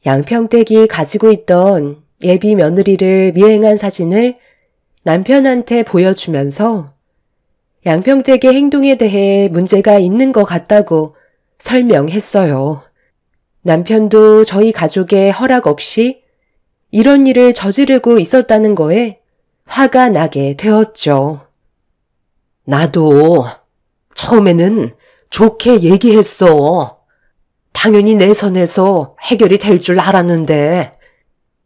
양평댁이 가지고 있던 예비 며느리를 미행한 사진을 남편한테 보여주면서 양평댁의 행동에 대해 문제가 있는 것 같다고 설명했어요. 남편도 저희 가족의 허락 없이 이런 일을 저지르고 있었다는 거에 화가 나게 되었죠. 나도 처음에는 좋게 얘기했어. 당연히 내 선에서 해결이 될 줄 알았는데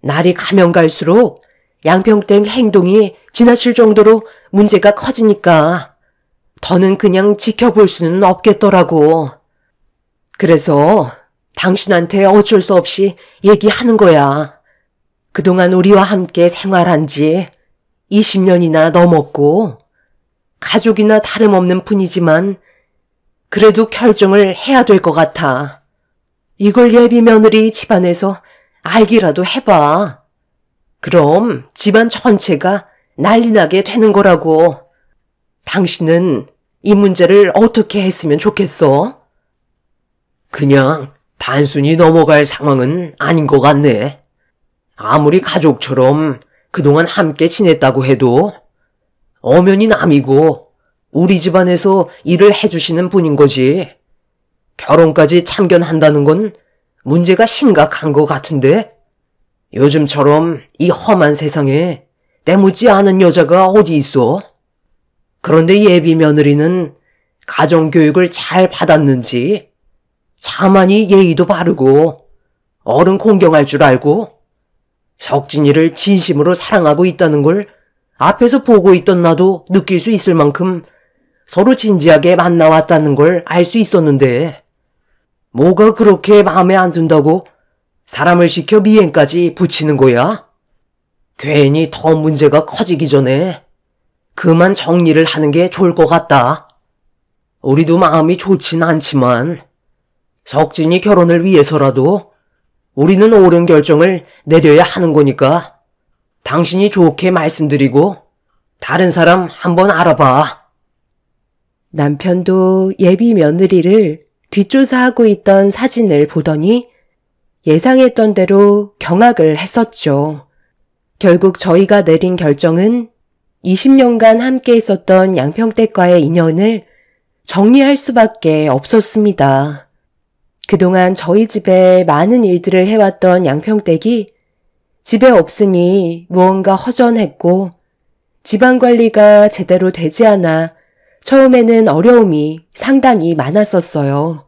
날이 가면 갈수록 양평댁 행동이 지나칠 정도로 문제가 커지니까 더는 그냥 지켜볼 수는 없겠더라고. 그래서 당신한테 어쩔 수 없이 얘기하는 거야. 그동안 우리와 함께 생활한 지 20년이나 넘었고 가족이나 다름없는 뿐이지만 그래도 결정을 해야 될 것 같아. 이걸 예비 며느리 집안에서 알기라도 해봐. 그럼 집안 전체가 난리나게 되는 거라고. 당신은 이 문제를 어떻게 했으면 좋겠어? 그냥 단순히 넘어갈 상황은 아닌 것 같네. 아무리 가족처럼 그동안 함께 지냈다고 해도 엄연히 남이고 우리 집안에서 일을 해주시는 분인 거지. 결혼까지 참견한다는 건 문제가 심각한 것 같은데 요즘처럼 이 험한 세상에 때묻지 않은 여자가 어디 있어? 그런데 예비 며느리는 가정교육을 잘 받았는지 차마니 예의도 바르고 어른 공경할 줄 알고 석진이를 진심으로 사랑하고 있다는 걸 앞에서 보고 있던 나도 느낄 수 있을 만큼 서로 진지하게 만나왔다는 걸 알 수 있었는데 뭐가 그렇게 마음에 안 든다고 사람을 시켜 미행까지 붙이는 거야? 괜히 더 문제가 커지기 전에 그만 정리를 하는 게 좋을 것 같다. 우리도 마음이 좋진 않지만 석진이 결혼을 위해서라도 우리는 옳은 결정을 내려야 하는 거니까 당신이 좋게 말씀드리고 다른 사람 한번 알아봐. 남편도 예비 며느리를 뒷조사하고 있던 사진을 보더니 예상했던 대로 경악을 했었죠. 결국 저희가 내린 결정은 20년간 함께 있었던 양평댁과의 인연을 정리할 수밖에 없었습니다. 그동안 저희 집에 많은 일들을 해왔던 양평댁이 집에 없으니 무언가 허전했고 집안 관리가 제대로 되지 않아 처음에는 어려움이 상당히 많았었어요.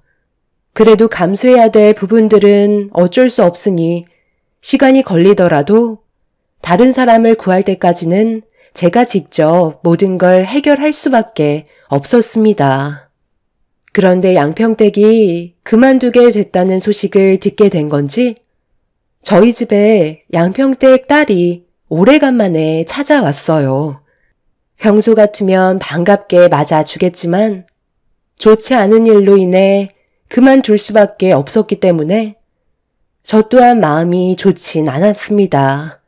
그래도 감수해야 될 부분들은 어쩔 수 없으니 시간이 걸리더라도 다른 사람을 구할 때까지는 제가 직접 모든 걸 해결할 수밖에 없었습니다. 그런데 양평댁이 그만두게 됐다는 소식을 듣게 된 건지 저희 집에 양평댁 딸이 오래간만에 찾아왔어요. 평소 같으면 반갑게 맞아주겠지만 좋지 않은 일로 인해 그만둘 수밖에 없었기 때문에 저 또한 마음이 좋진 않았습니다.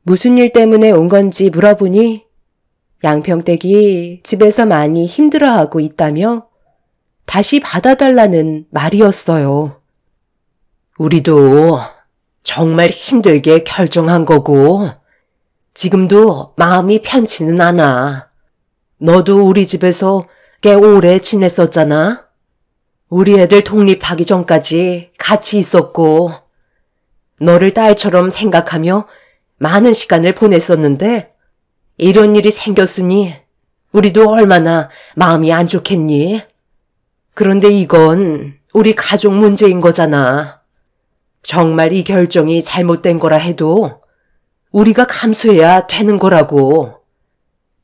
무슨 일 때문에 온 건지 물어보니 양평댁이 집에서 많이 힘들어하고 있다며 다시 받아달라는 말이었어요. 우리도 정말 힘들게 결정한 거고 지금도 마음이 편치는 않아. 너도 우리 집에서 꽤 오래 지냈었잖아. 우리 애들 독립하기 전까지 같이 있었고 너를 딸처럼 생각하며 많은 시간을 보냈었는데 이런 일이 생겼으니 우리도 얼마나 마음이 안 좋겠니? 그런데 이건 우리 가족 문제인 거잖아. 정말 이 결정이 잘못된 거라 해도 우리가 감수해야 되는 거라고.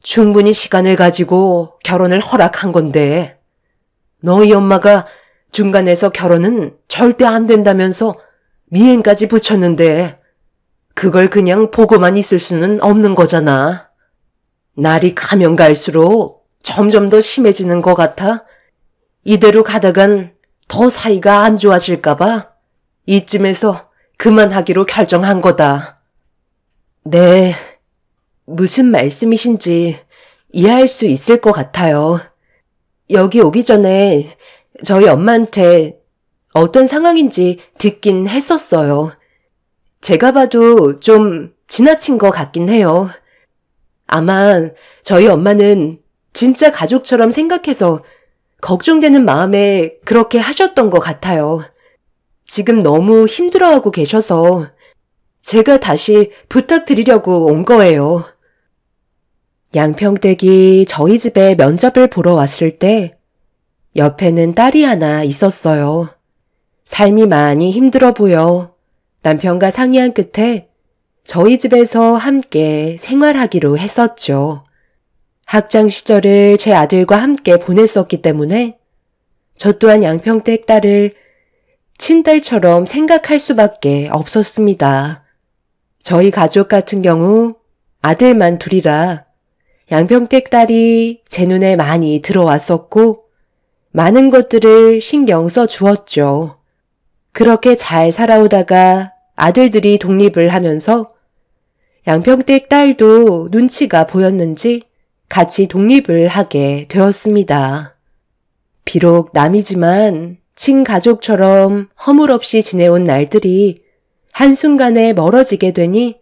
충분히 시간을 가지고 결혼을 허락한 건데 너희 엄마가 중간에서 결혼은 절대 안 된다면서 미행까지 붙였는데 그걸 그냥 보고만 있을 수는 없는 거잖아. 날이 가면 갈수록 점점 더 심해지는 것 같아. 이대로 가다간 더 사이가 안 좋아질까봐 이쯤에서 그만하기로 결정한 거다. 네, 무슨 말씀이신지 이해할 수 있을 것 같아요. 여기 오기 전에 저희 엄마한테 어떤 상황인지 듣긴 했었어요. 제가 봐도 좀 지나친 것 같긴 해요. 아마 저희 엄마는 진짜 가족처럼 생각해서 걱정되는 마음에 그렇게 하셨던 것 같아요. 지금 너무 힘들어하고 계셔서 제가 다시 부탁드리려고 온 거예요. 양평댁이 저희 집에 면접을 보러 왔을 때 옆에는 딸이 하나 있었어요. 삶이 많이 힘들어 보여 남편과 상의한 끝에 저희 집에서 함께 생활하기로 했었죠. 학창 시절을 제 아들과 함께 보냈었기 때문에 저 또한 양평댁 딸을 친딸처럼 생각할 수밖에 없었습니다. 저희 가족 같은 경우 아들만 둘이라 양평댁 딸이 제 눈에 많이 들어왔었고 많은 것들을 신경 써 주었죠. 그렇게 잘 살아오다가 아들들이 독립을 하면서 양평댁 딸도 눈치가 보였는지 같이 독립을 하게 되었습니다. 비록 남이지만 친가족처럼 허물없이 지내온 날들이 한순간에 멀어지게 되니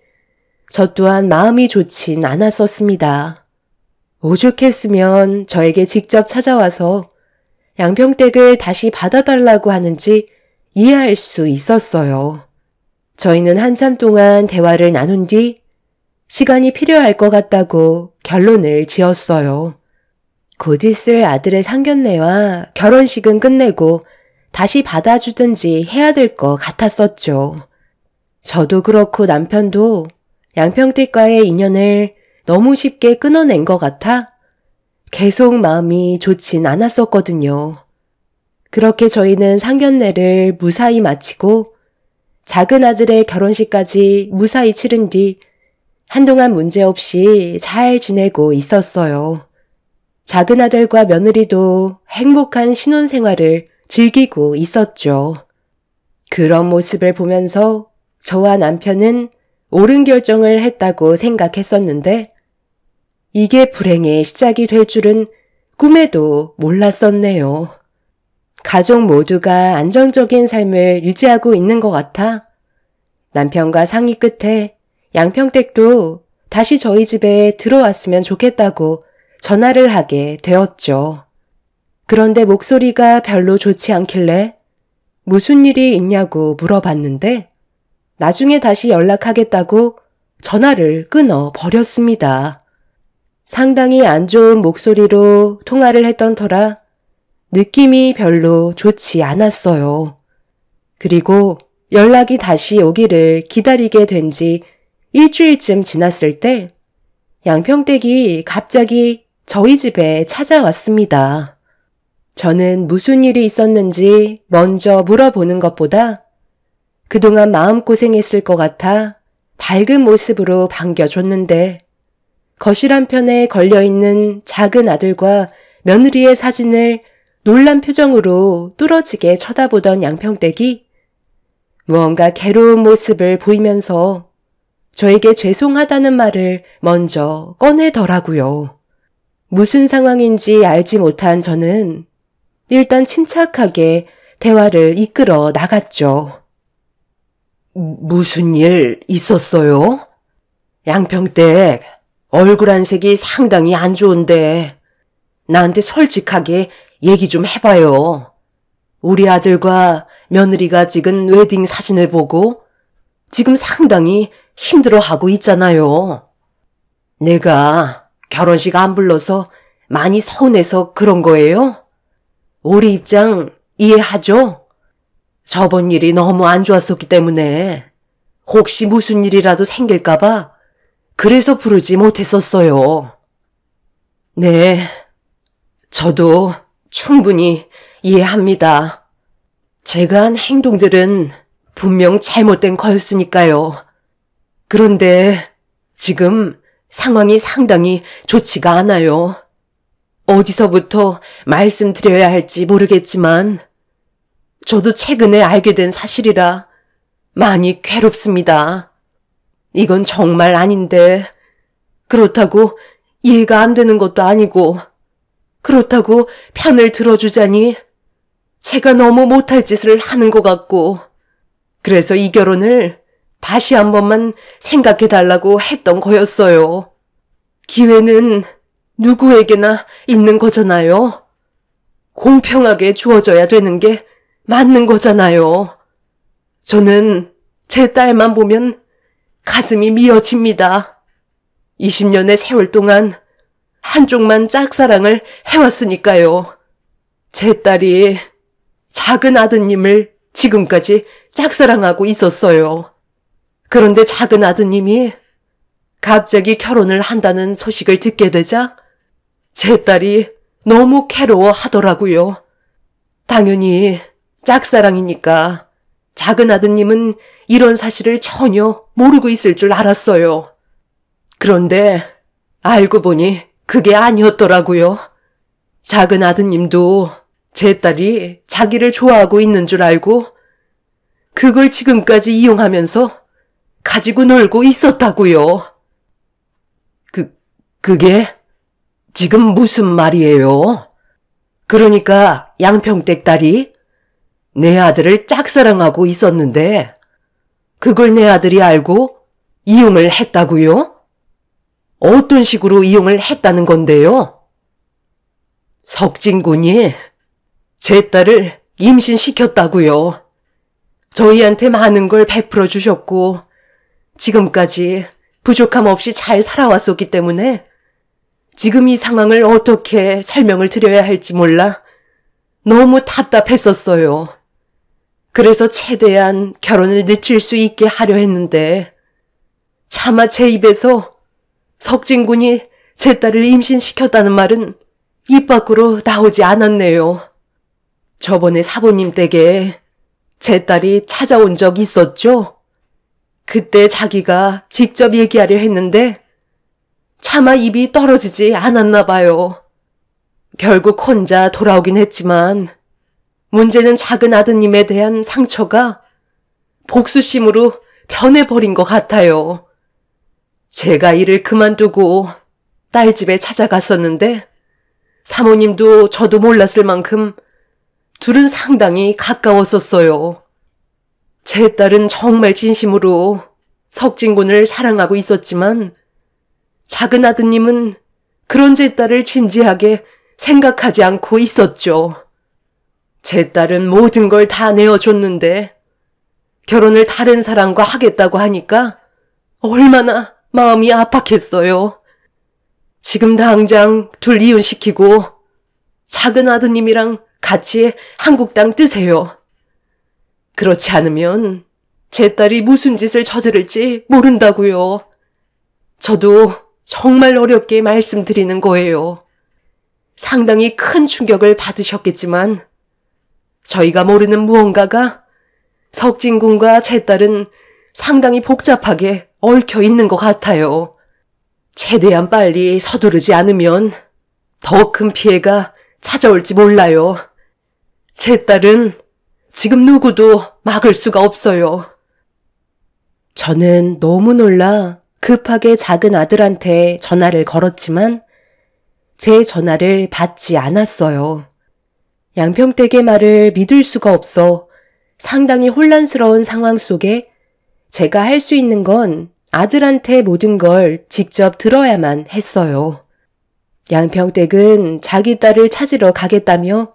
저 또한 마음이 좋진 않았었습니다. 오죽했으면 저에게 직접 찾아와서 양평댁을 다시 받아달라고 하는지 이해할 수 있었어요. 저희는 한참 동안 대화를 나눈 뒤 시간이 필요할 것 같다고 결론을 지었어요. 곧 있을 아들의 상견례와 결혼식은 끝내고 다시 받아주든지 해야 될 것 같았었죠. 저도 그렇고 남편도 양평댁과의 인연을 너무 쉽게 끊어낸 것 같아 계속 마음이 좋진 않았었거든요. 그렇게 저희는 상견례를 무사히 마치고 작은 아들의 결혼식까지 무사히 치른 뒤 한동안 문제없이 잘 지내고 있었어요. 작은 아들과 며느리도 행복한 신혼생활을 즐기고 있었죠. 그런 모습을 보면서 저와 남편은 옳은 결정을 했다고 생각했었는데 이게 불행의 시작이 될 줄은 꿈에도 몰랐었네요. 가족 모두가 안정적인 삶을 유지하고 있는 것 같아 남편과 상의 끝에 양평댁도 다시 저희 집에 들어왔으면 좋겠다고 전화를 하게 되었죠. 그런데 목소리가 별로 좋지 않길래 무슨 일이 있냐고 물어봤는데 나중에 다시 연락하겠다고 전화를 끊어 버렸습니다. 상당히 안 좋은 목소리로 통화를 했던 터라 느낌이 별로 좋지 않았어요. 그리고 연락이 다시 오기를 기다리게 된 지 일주일쯤 지났을 때 양평댁이 갑자기 저희 집에 찾아왔습니다. 저는 무슨 일이 있었는지 먼저 물어보는 것보다 그동안 마음고생했을 것 같아 밝은 모습으로 반겨줬는데 거실 한편에 걸려있는 작은 아들과 며느리의 사진을 놀란 표정으로 뚫어지게 쳐다보던 양평댁이 무언가 괴로운 모습을 보이면서 저에게 죄송하다는 말을 먼저 꺼내더라고요. 무슨 상황인지 알지 못한 저는 일단 침착하게 대화를 이끌어 나갔죠. 무슨 일 있었어요? 양평댁, 얼굴 안색이 상당히 안 좋은데 나한테 솔직하게 얘기 좀 해봐요. 우리 아들과 며느리가 찍은 웨딩 사진을 보고 지금 상당히 힘들어하고 있잖아요. 내가 결혼식 안 불러서 많이 서운해서 그런 거예요? 우리 입장 이해하죠? 저번 일이 너무 안 좋았었기 때문에 혹시 무슨 일이라도 생길까봐 그래서 부르지 못했었어요. 네, 저도 충분히 이해합니다. 제가 한 행동들은 분명 잘못된 거였으니까요. 그런데 지금 상황이 상당히 좋지가 않아요. 어디서부터 말씀드려야 할지 모르겠지만 저도 최근에 알게 된 사실이라 많이 괴롭습니다. 이건 정말 아닌데 그렇다고 이해가 안 되는 것도 아니고 그렇다고 편을 들어주자니 제가 너무 못할 짓을 하는 것 같고 그래서 이 결혼을 다시 한 번만 생각해달라고 했던 거였어요. 기회는 누구에게나 있는 거잖아요. 공평하게 주어져야 되는 게 맞는 거잖아요. 저는 제 딸만 보면 가슴이 미어집니다. 20년의 세월 동안 한쪽만 짝사랑을 해왔으니까요. 제 딸이 작은 아드님을 지금까지 짝사랑하고 있었어요. 그런데 작은 아드님이 갑자기 결혼을 한다는 소식을 듣게 되자 제 딸이 너무 괴로워하더라고요. 당연히 짝사랑이니까 작은 아드님은 이런 사실을 전혀 모르고 있을 줄 알았어요. 그런데 알고 보니 그게 아니었더라고요. 작은 아드님도 제 딸이 자기를 좋아하고 있는 줄 알고 그걸 지금까지 이용하면서 가지고 놀고 있었다고요. 그게 지금 무슨 말이에요? 그러니까 양평댁 딸이 내 아들을 짝사랑하고 있었는데 그걸 내 아들이 알고 이용을 했다고요? 어떤 식으로 이용을 했다는 건데요? 석진군이 제 딸을 임신시켰다고요. 저희한테 많은 걸 베풀어 주셨고 지금까지 부족함 없이 잘 살아왔었기 때문에 지금 이 상황을 어떻게 설명을 드려야 할지 몰라 너무 답답했었어요. 그래서 최대한 결혼을 늦출 수 있게 하려 했는데 차마 제 입에서 석진군이 제 딸을 임신시켰다는 말은 입 밖으로 나오지 않았네요. 저번에 사부님 댁에 제 딸이 찾아온 적 있었죠? 그때 자기가 직접 얘기하려 했는데 차마 입이 떨어지지 않았나 봐요. 결국 혼자 돌아오긴 했지만 문제는 작은 아드님에 대한 상처가 복수심으로 변해버린 것 같아요. 제가 일을 그만두고 딸 집에 찾아갔었는데 사모님도 저도 몰랐을 만큼 둘은 상당히 가까웠었어요. 제 딸은 정말 진심으로 석진군을 사랑하고 있었지만 작은 아드님은 그런 제 딸을 진지하게 생각하지 않고 있었죠. 제 딸은 모든 걸 다 내어줬는데 결혼을 다른 사람과 하겠다고 하니까 얼마나 마음이 아팠겠어요. 지금 당장 둘 이혼시키고 작은 아드님이랑 같이 한국 땅 뜨세요. 그렇지 않으면 제 딸이 무슨 짓을 저지를지 모른다고요. 저도 정말 어렵게 말씀드리는 거예요. 상당히 큰 충격을 받으셨겠지만 저희가 모르는 무언가가 석진군과 제 딸은 상당히 복잡하게 얽혀 있는 것 같아요. 최대한 빨리 서두르지 않으면 더 큰 피해가 찾아올지 몰라요. 제 딸은 지금 누구도 막을 수가 없어요. 저는 너무 놀라 급하게 작은 아들한테 전화를 걸었지만 제 전화를 받지 않았어요. 양평댁의 말을 믿을 수가 없어 상당히 혼란스러운 상황 속에 제가 할 수 있는 건 아들한테 모든 걸 직접 들어야만 했어요. 양평댁은 자기 딸을 찾으러 가겠다며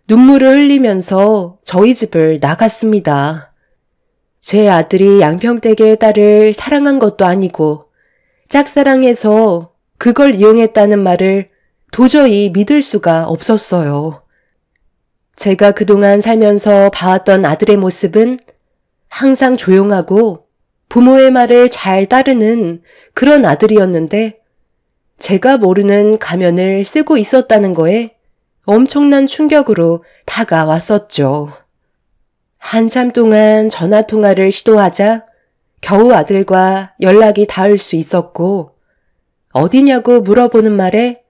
눈물을 흘리면서 저희 집을 나갔습니다. 제 아들이 양평댁의 딸을 사랑한 것도 아니고 짝사랑해서 그걸 이용했다는 말을 도저히 믿을 수가 없었어요. 제가 그동안 살면서 봐왔던 아들의 모습은 항상 조용하고 부모의 말을 잘 따르는 그런 아들이었는데 제가 모르는 가면을 쓰고 있었다는 거에 엄청난 충격으로 다가왔었죠. 한참 동안 전화통화를 시도하자 겨우 아들과 연락이 닿을 수 있었고 어디냐고 물어보는 말에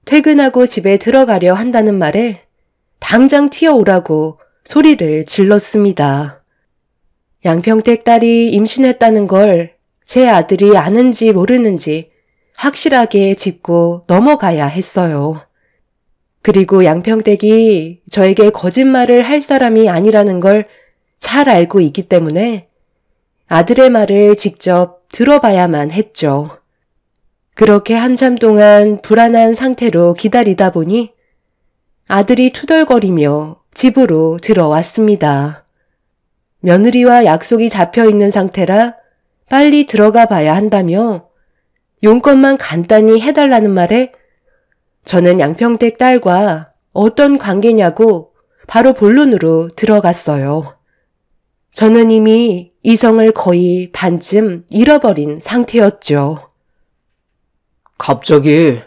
퇴근하고 집에 들어가려 한다는 말에 당장 튀어오라고 소리를 질렀습니다. 양평택 딸이 임신했다는 걸 제 아들이 아는지 모르는지 확실하게 짚고 넘어가야 했어요. 그리고 양평택이 저에게 거짓말을 할 사람이 아니라는 걸 잘 알고 있기 때문에 아들의 말을 직접 들어봐야만 했죠. 그렇게 한참 동안 불안한 상태로 기다리다 보니 아들이 투덜거리며 집으로 들어왔습니다. 며느리와 약속이 잡혀 있는 상태라 빨리 들어가 봐야 한다며 용건만 간단히 해달라는 말에 저는 양평택 딸과 어떤 관계냐고 바로 본론으로 들어갔어요. 저는 이미 이성을 거의 반쯤 잃어버린 상태였죠. 갑자기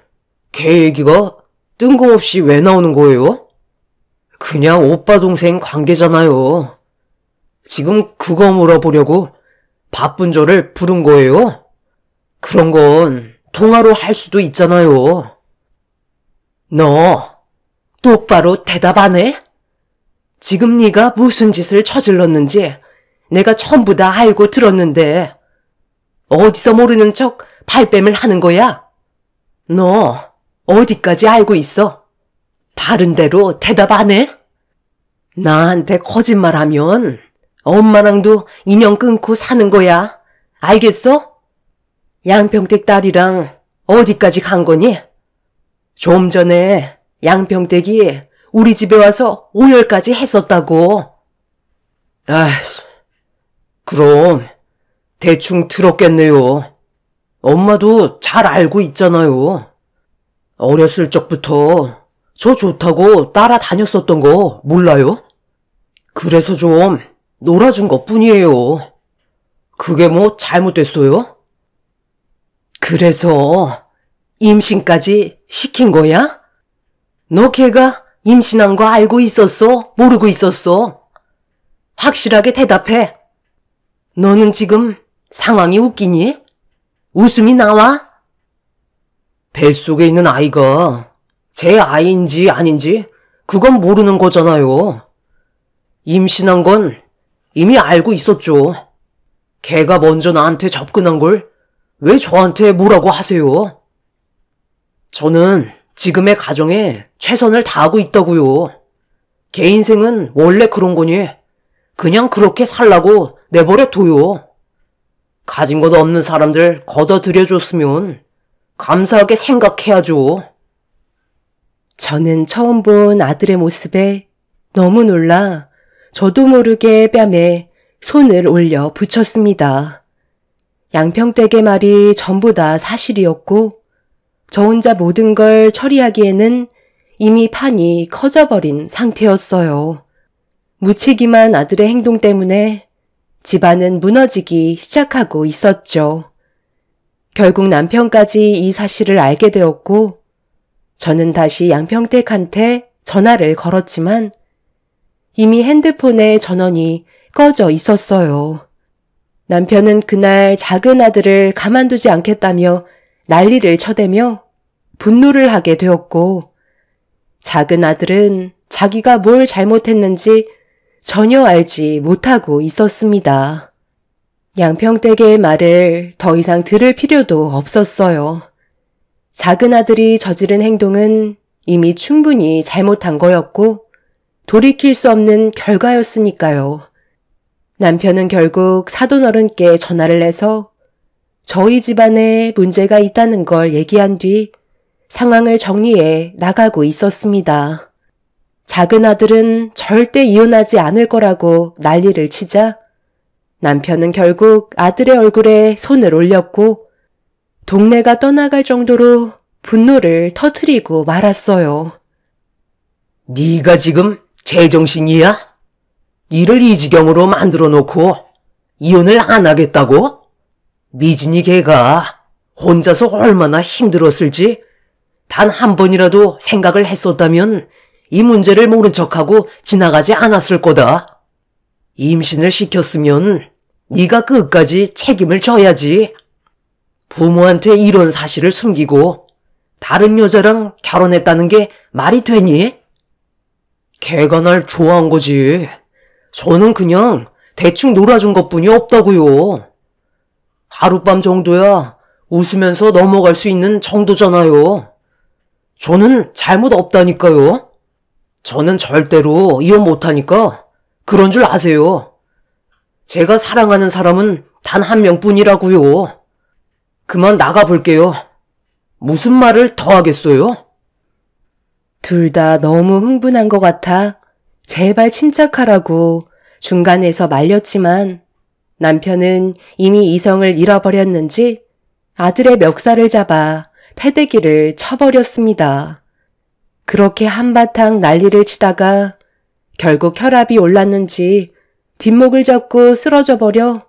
걔 얘기가 뜬금없이 왜 나오는 거예요? 그냥 오빠 동생 관계잖아요. 지금 그거 물어보려고 바쁜 저를 부른 거예요? 그런 건 통화로 할 수도 있잖아요. 너 똑바로 대답 안 해? 지금 네가 무슨 짓을 저질렀는지 내가 전부 다 알고 들었는데 어디서 모르는 척 발뺌을 하는 거야? 너 어디까지 알고 있어? 바른 대로 대답 안 해? 나한테 거짓말하면 엄마랑도 인연 끊고 사는 거야. 알겠어? 양평택 딸이랑 어디까지 간 거니? 좀 전에 양평택이 우리 집에 와서 오열까지 했었다고. 아이씨, 그럼 대충 들었겠네요. 엄마도 잘 알고 있잖아요. 어렸을 적부터 저 좋다고 따라다녔었던 거 몰라요? 그래서 좀 놀아준 것 뿐이에요. 그게 뭐 잘못됐어요? 그래서 임신까지 시킨 거야? 너 걔가 임신한 거 알고 있었어? 모르고 있었어? 확실하게 대답해. 너는 지금 상황이 웃기니? 웃음이 나와? 뱃속에 있는 아이가 제 아이인지 아닌지 그건 모르는 거잖아요. 임신한 건 이미 알고 있었죠. 걔가 먼저 나한테 접근한 걸 왜 저한테 뭐라고 하세요? 저는 지금의 가정에 최선을 다하고 있다고요. 걔 인생은 원래 그런 거니 그냥 그렇게 살라고 내버려 둬요. 가진 것 없는 사람들 걷어들여줬으면 감사하게 생각해야죠. 저는 처음 본 아들의 모습에 너무 놀라 저도 모르게 뺨에 손을 올려 붙였습니다. 양평댁의 말이 전부 다 사실이었고 저 혼자 모든 걸 처리하기에는 이미 판이 커져버린 상태였어요. 무책임한 아들의 행동 때문에 집안은 무너지기 시작하고 있었죠. 결국 남편까지 이 사실을 알게 되었고 저는 다시 양평택한테 전화를 걸었지만 이미 핸드폰의 전원이 꺼져 있었어요. 남편은 그날 작은 아들을 가만두지 않겠다며 난리를 쳐대며 분노를 하게 되었고 작은 아들은 자기가 뭘 잘못했는지 전혀 알지 못하고 있었습니다. 양평댁의 말을 더 이상 들을 필요도 없었어요. 작은 아들이 저지른 행동은 이미 충분히 잘못한 거였고 돌이킬 수 없는 결과였으니까요. 남편은 결국 사돈어른께 전화를 해서 저희 집안에 문제가 있다는 걸 얘기한 뒤 상황을 정리해 나가고 있었습니다. 작은 아들은 절대 이혼하지 않을 거라고 난리를 치자 남편은 결국 아들의 얼굴에 손을 올렸고 동네가 떠나갈 정도로 분노를 터뜨리고 말았어요. 네가 지금 제정신이야? 일을 이 지경으로 만들어 놓고 이혼을 안 하겠다고? 미진이 걔가 혼자서 얼마나 힘들었을지 단 한 번이라도 생각을 했었다면 이 문제를 모른 척하고 지나가지 않았을 거다. 임신을 시켰으면 네가 끝까지 책임을 져야지. 부모한테 이런 사실을 숨기고 다른 여자랑 결혼했다는 게 말이 되니? 걔가 날 좋아한 거지. 저는 그냥 대충 놀아준 것뿐이 없다고요. 하룻밤 정도야 웃으면서 넘어갈 수 있는 정도잖아요. 저는 잘못 없다니까요. 저는 절대로 이혼 못하니까 그런 줄 아세요. 제가 사랑하는 사람은 단 한 명뿐이라고요. 그만 나가볼게요. 무슨 말을 더 하겠어요? 둘 다 너무 흥분한 것 같아 제발 침착하라고 중간에서 말렸지만 남편은 이미 이성을 잃어버렸는지 아들의 멱살을 잡아 패대기를 쳐버렸습니다. 그렇게 한바탕 난리를 치다가 결국 혈압이 올랐는지 뒷목을 잡고 쓰러져 버려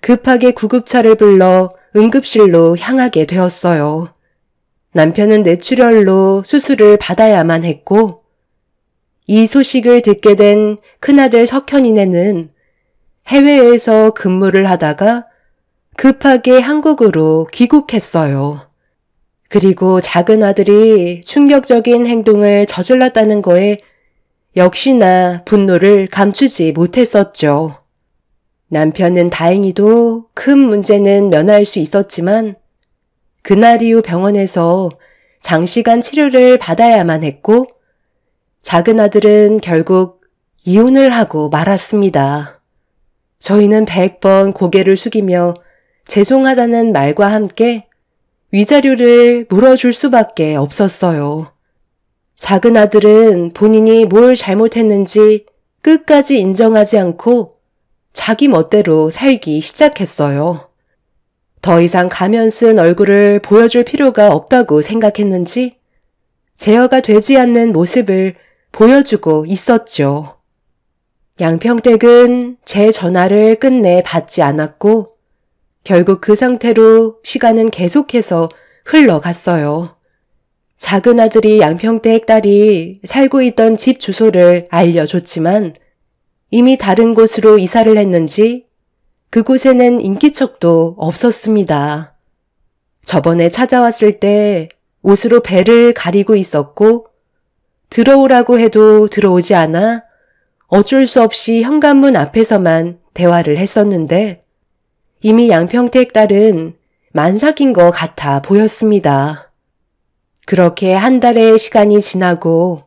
급하게 구급차를 불러 응급실로 향하게 되었어요. 남편은 뇌출혈로 수술을 받아야만 했고 이 소식을 듣게 된 큰아들 석현이네는 해외에서 근무를 하다가 급하게 한국으로 귀국했어요. 그리고 작은 아들이 충격적인 행동을 저질렀다는 거에 역시나 분노를 감추지 못했었죠. 남편은 다행히도 큰 문제는 면할 수 있었지만 그날 이후 병원에서 장시간 치료를 받아야만 했고 작은 아들은 결국 이혼을 하고 말았습니다. 저희는 100번 고개를 숙이며 죄송하다는 말과 함께 위자료를 물어줄 수밖에 없었어요. 작은 아들은 본인이 뭘 잘못했는지 끝까지 인정하지 않고 자기 멋대로 살기 시작했어요. 더 이상 가면 쓴 얼굴을 보여줄 필요가 없다고 생각했는지 제어가 되지 않는 모습을 보여주고 있었죠. 양평댁은 제 전화를 끝내 받지 않았고 결국 그 상태로 시간은 계속해서 흘러갔어요. 작은 아들이 양평댁 딸이 살고 있던 집 주소를 알려줬지만 이미 다른 곳으로 이사를 했는지 그곳에는 인기척도 없었습니다. 저번에 찾아왔을 때 옷으로 배를 가리고 있었고 들어오라고 해도 들어오지 않아 어쩔 수 없이 현관문 앞에서만 대화를 했었는데 이미 양평택 딸은 만삭인 것 같아 보였습니다. 그렇게 한 달의 시간이 지나고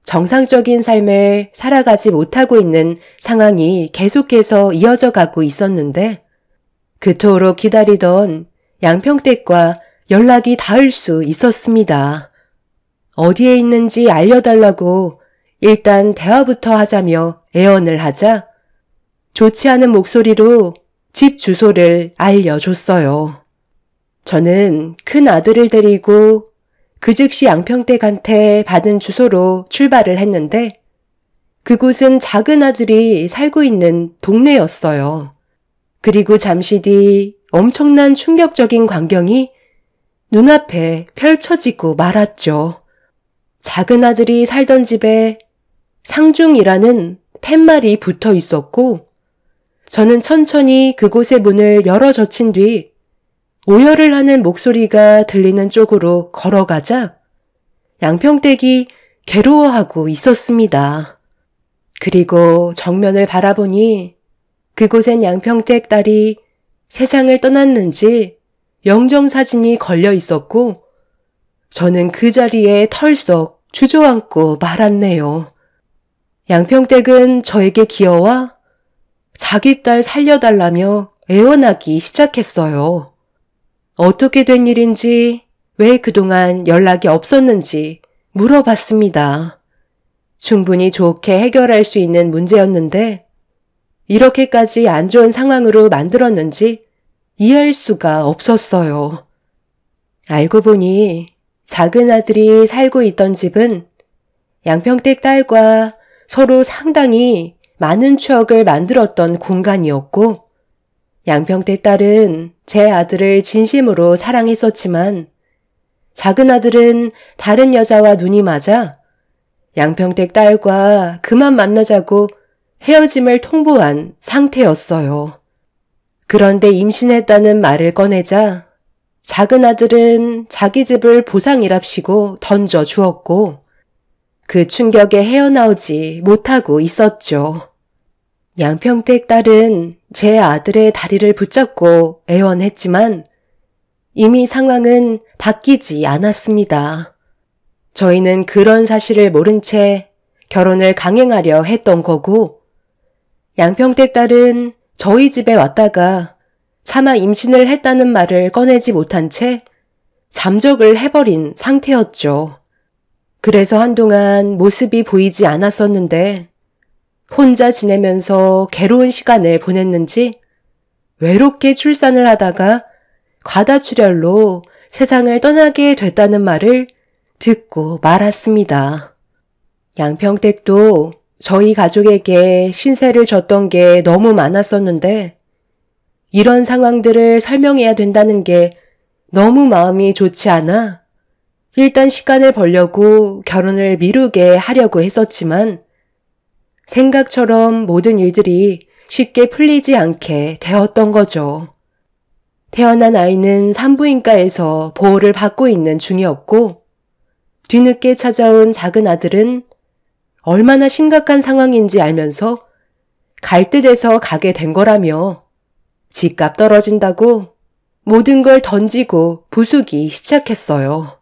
정상적인 삶을 살아가지 못하고 있는 상황이 계속해서 이어져 가고 있었는데 그토록 기다리던 양평댁과 연락이 닿을 수 있었습니다. 어디에 있는지 알려달라고 일단 대화부터 하자며 애원을 하자 좋지 않은 목소리로 집 주소를 알려줬어요. 저는 큰 아들을 데리고 그 즉시 양평댁한테 받은 주소로 출발을 했는데 그곳은 작은 아들이 살고 있는 동네였어요. 그리고 잠시 뒤 엄청난 충격적인 광경이 눈앞에 펼쳐지고 말았죠. 작은 아들이 살던 집에 상중이라는 팻말이 붙어 있었고 저는 천천히 그곳의 문을 열어 젖힌 뒤 오열을 하는 목소리가 들리는 쪽으로 걸어가자 양평댁이 괴로워하고 있었습니다. 그리고 정면을 바라보니 그곳엔 양평댁 딸이 세상을 떠났는지 영정사진이 걸려 있었고 저는 그 자리에 털썩 주저앉고 말았네요. 양평댁은 저에게 기어와 자기 딸 살려달라며 애원하기 시작했어요. 어떻게 된 일인지 왜 그동안 연락이 없었는지 물어봤습니다. 충분히 좋게 해결할 수 있는 문제였는데 이렇게까지 안 좋은 상황으로 만들었는지 이해할 수가 없었어요. 알고 보니 작은 아들이 살고 있던 집은 양평댁 딸과 서로 상당히 많은 추억을 만들었던 공간이었고 양평댁 딸은 제 아들을 진심으로 사랑했었지만 작은 아들은 다른 여자와 눈이 맞아 양평댁 딸과 그만 만나자고 헤어짐을 통보한 상태였어요. 그런데 임신했다는 말을 꺼내자 작은 아들은 자기 집을 보상이랍시고 던져 주었고 그 충격에 헤어나오지 못하고 있었죠. 양평댁 딸은 제 아들의 다리를 붙잡고 애원했지만 이미 상황은 바뀌지 않았습니다. 저희는 그런 사실을 모른 채 결혼을 강행하려 했던 거고 양평댁 딸은 저희 집에 왔다가 차마 임신을 했다는 말을 꺼내지 못한 채 잠적을 해버린 상태였죠. 그래서 한동안 모습이 보이지 않았었는데 혼자 지내면서 괴로운 시간을 보냈는지 외롭게 출산을 하다가 과다출혈로 세상을 떠나게 됐다는 말을 듣고 말았습니다. 양평댁도 저희 가족에게 신세를 졌던 게 너무 많았었는데 이런 상황들을 설명해야 된다는 게 너무 마음이 좋지 않아 일단 시간을 벌려고 결혼을 미루게 하려고 했었지만 생각처럼 모든 일들이 쉽게 풀리지 않게 되었던 거죠. 태어난 아이는 산부인과에서 보호를 받고 있는 중이었고 뒤늦게 찾아온 작은 아들은 얼마나 심각한 상황인지 알면서 갈 듯해서 가게 된 거라며 집값 떨어진다고 모든 걸 던지고 부수기 시작했어요.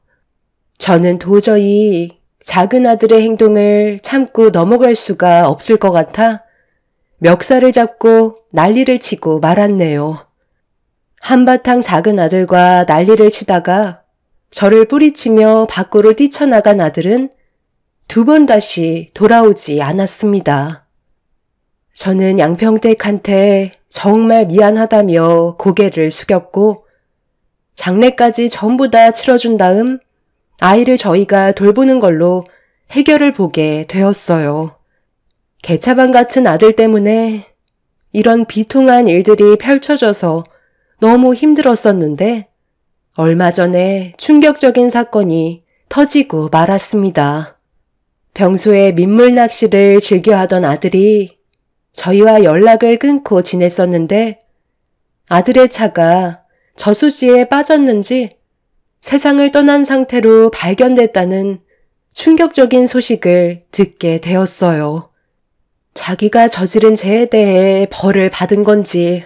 저는 도저히 작은 아들의 행동을 참고 넘어갈 수가 없을 것 같아 멱살을 잡고 난리를 치고 말았네요. 한바탕 작은 아들과 난리를 치다가 저를 뿌리치며 밖으로 뛰쳐나간 아들은 2번 다시 돌아오지 않았습니다. 저는 양평댁한테 정말 미안하다며 고개를 숙였고 장례까지 전부 다 치러준 다음 아이를 저희가 돌보는 걸로 해결을 보게 되었어요. 개차반 같은 아들 때문에 이런 비통한 일들이 펼쳐져서 너무 힘들었었는데 얼마 전에 충격적인 사건이 터지고 말았습니다. 평소에 민물 낚시를 즐겨하던 아들이 저희와 연락을 끊고 지냈었는데 아들의 차가 저수지에 빠졌는지 세상을 떠난 상태로 발견됐다는 충격적인 소식을 듣게 되었어요. 자기가 저지른 죄에 대해 벌을 받은 건지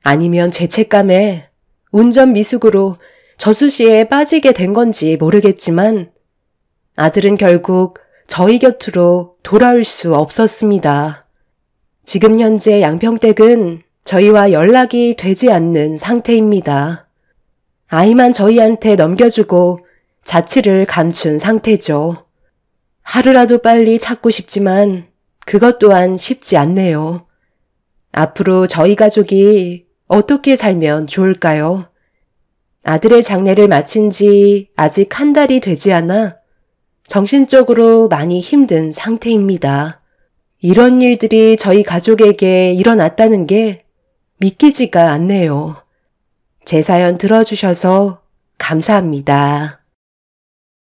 아니면 죄책감에 운전 미숙으로 저수지에 빠지게 된 건지 모르겠지만 아들은 결국 저희 곁으로 돌아올 수 없었습니다. 지금 현재 양평댁은 저희와 연락이 되지 않는 상태입니다. 아이만 저희한테 넘겨주고 자취를 감춘 상태죠. 하루라도 빨리 찾고 싶지만 그것 또한 쉽지 않네요. 앞으로 저희 가족이 어떻게 살면 좋을까요? 아들의 장례를 마친 지 아직 1달이 되지 않아 정신적으로 많이 힘든 상태입니다. 이런 일들이 저희 가족에게 일어났다는 게 믿기지가 않네요. 제 사연 들어주셔서 감사합니다.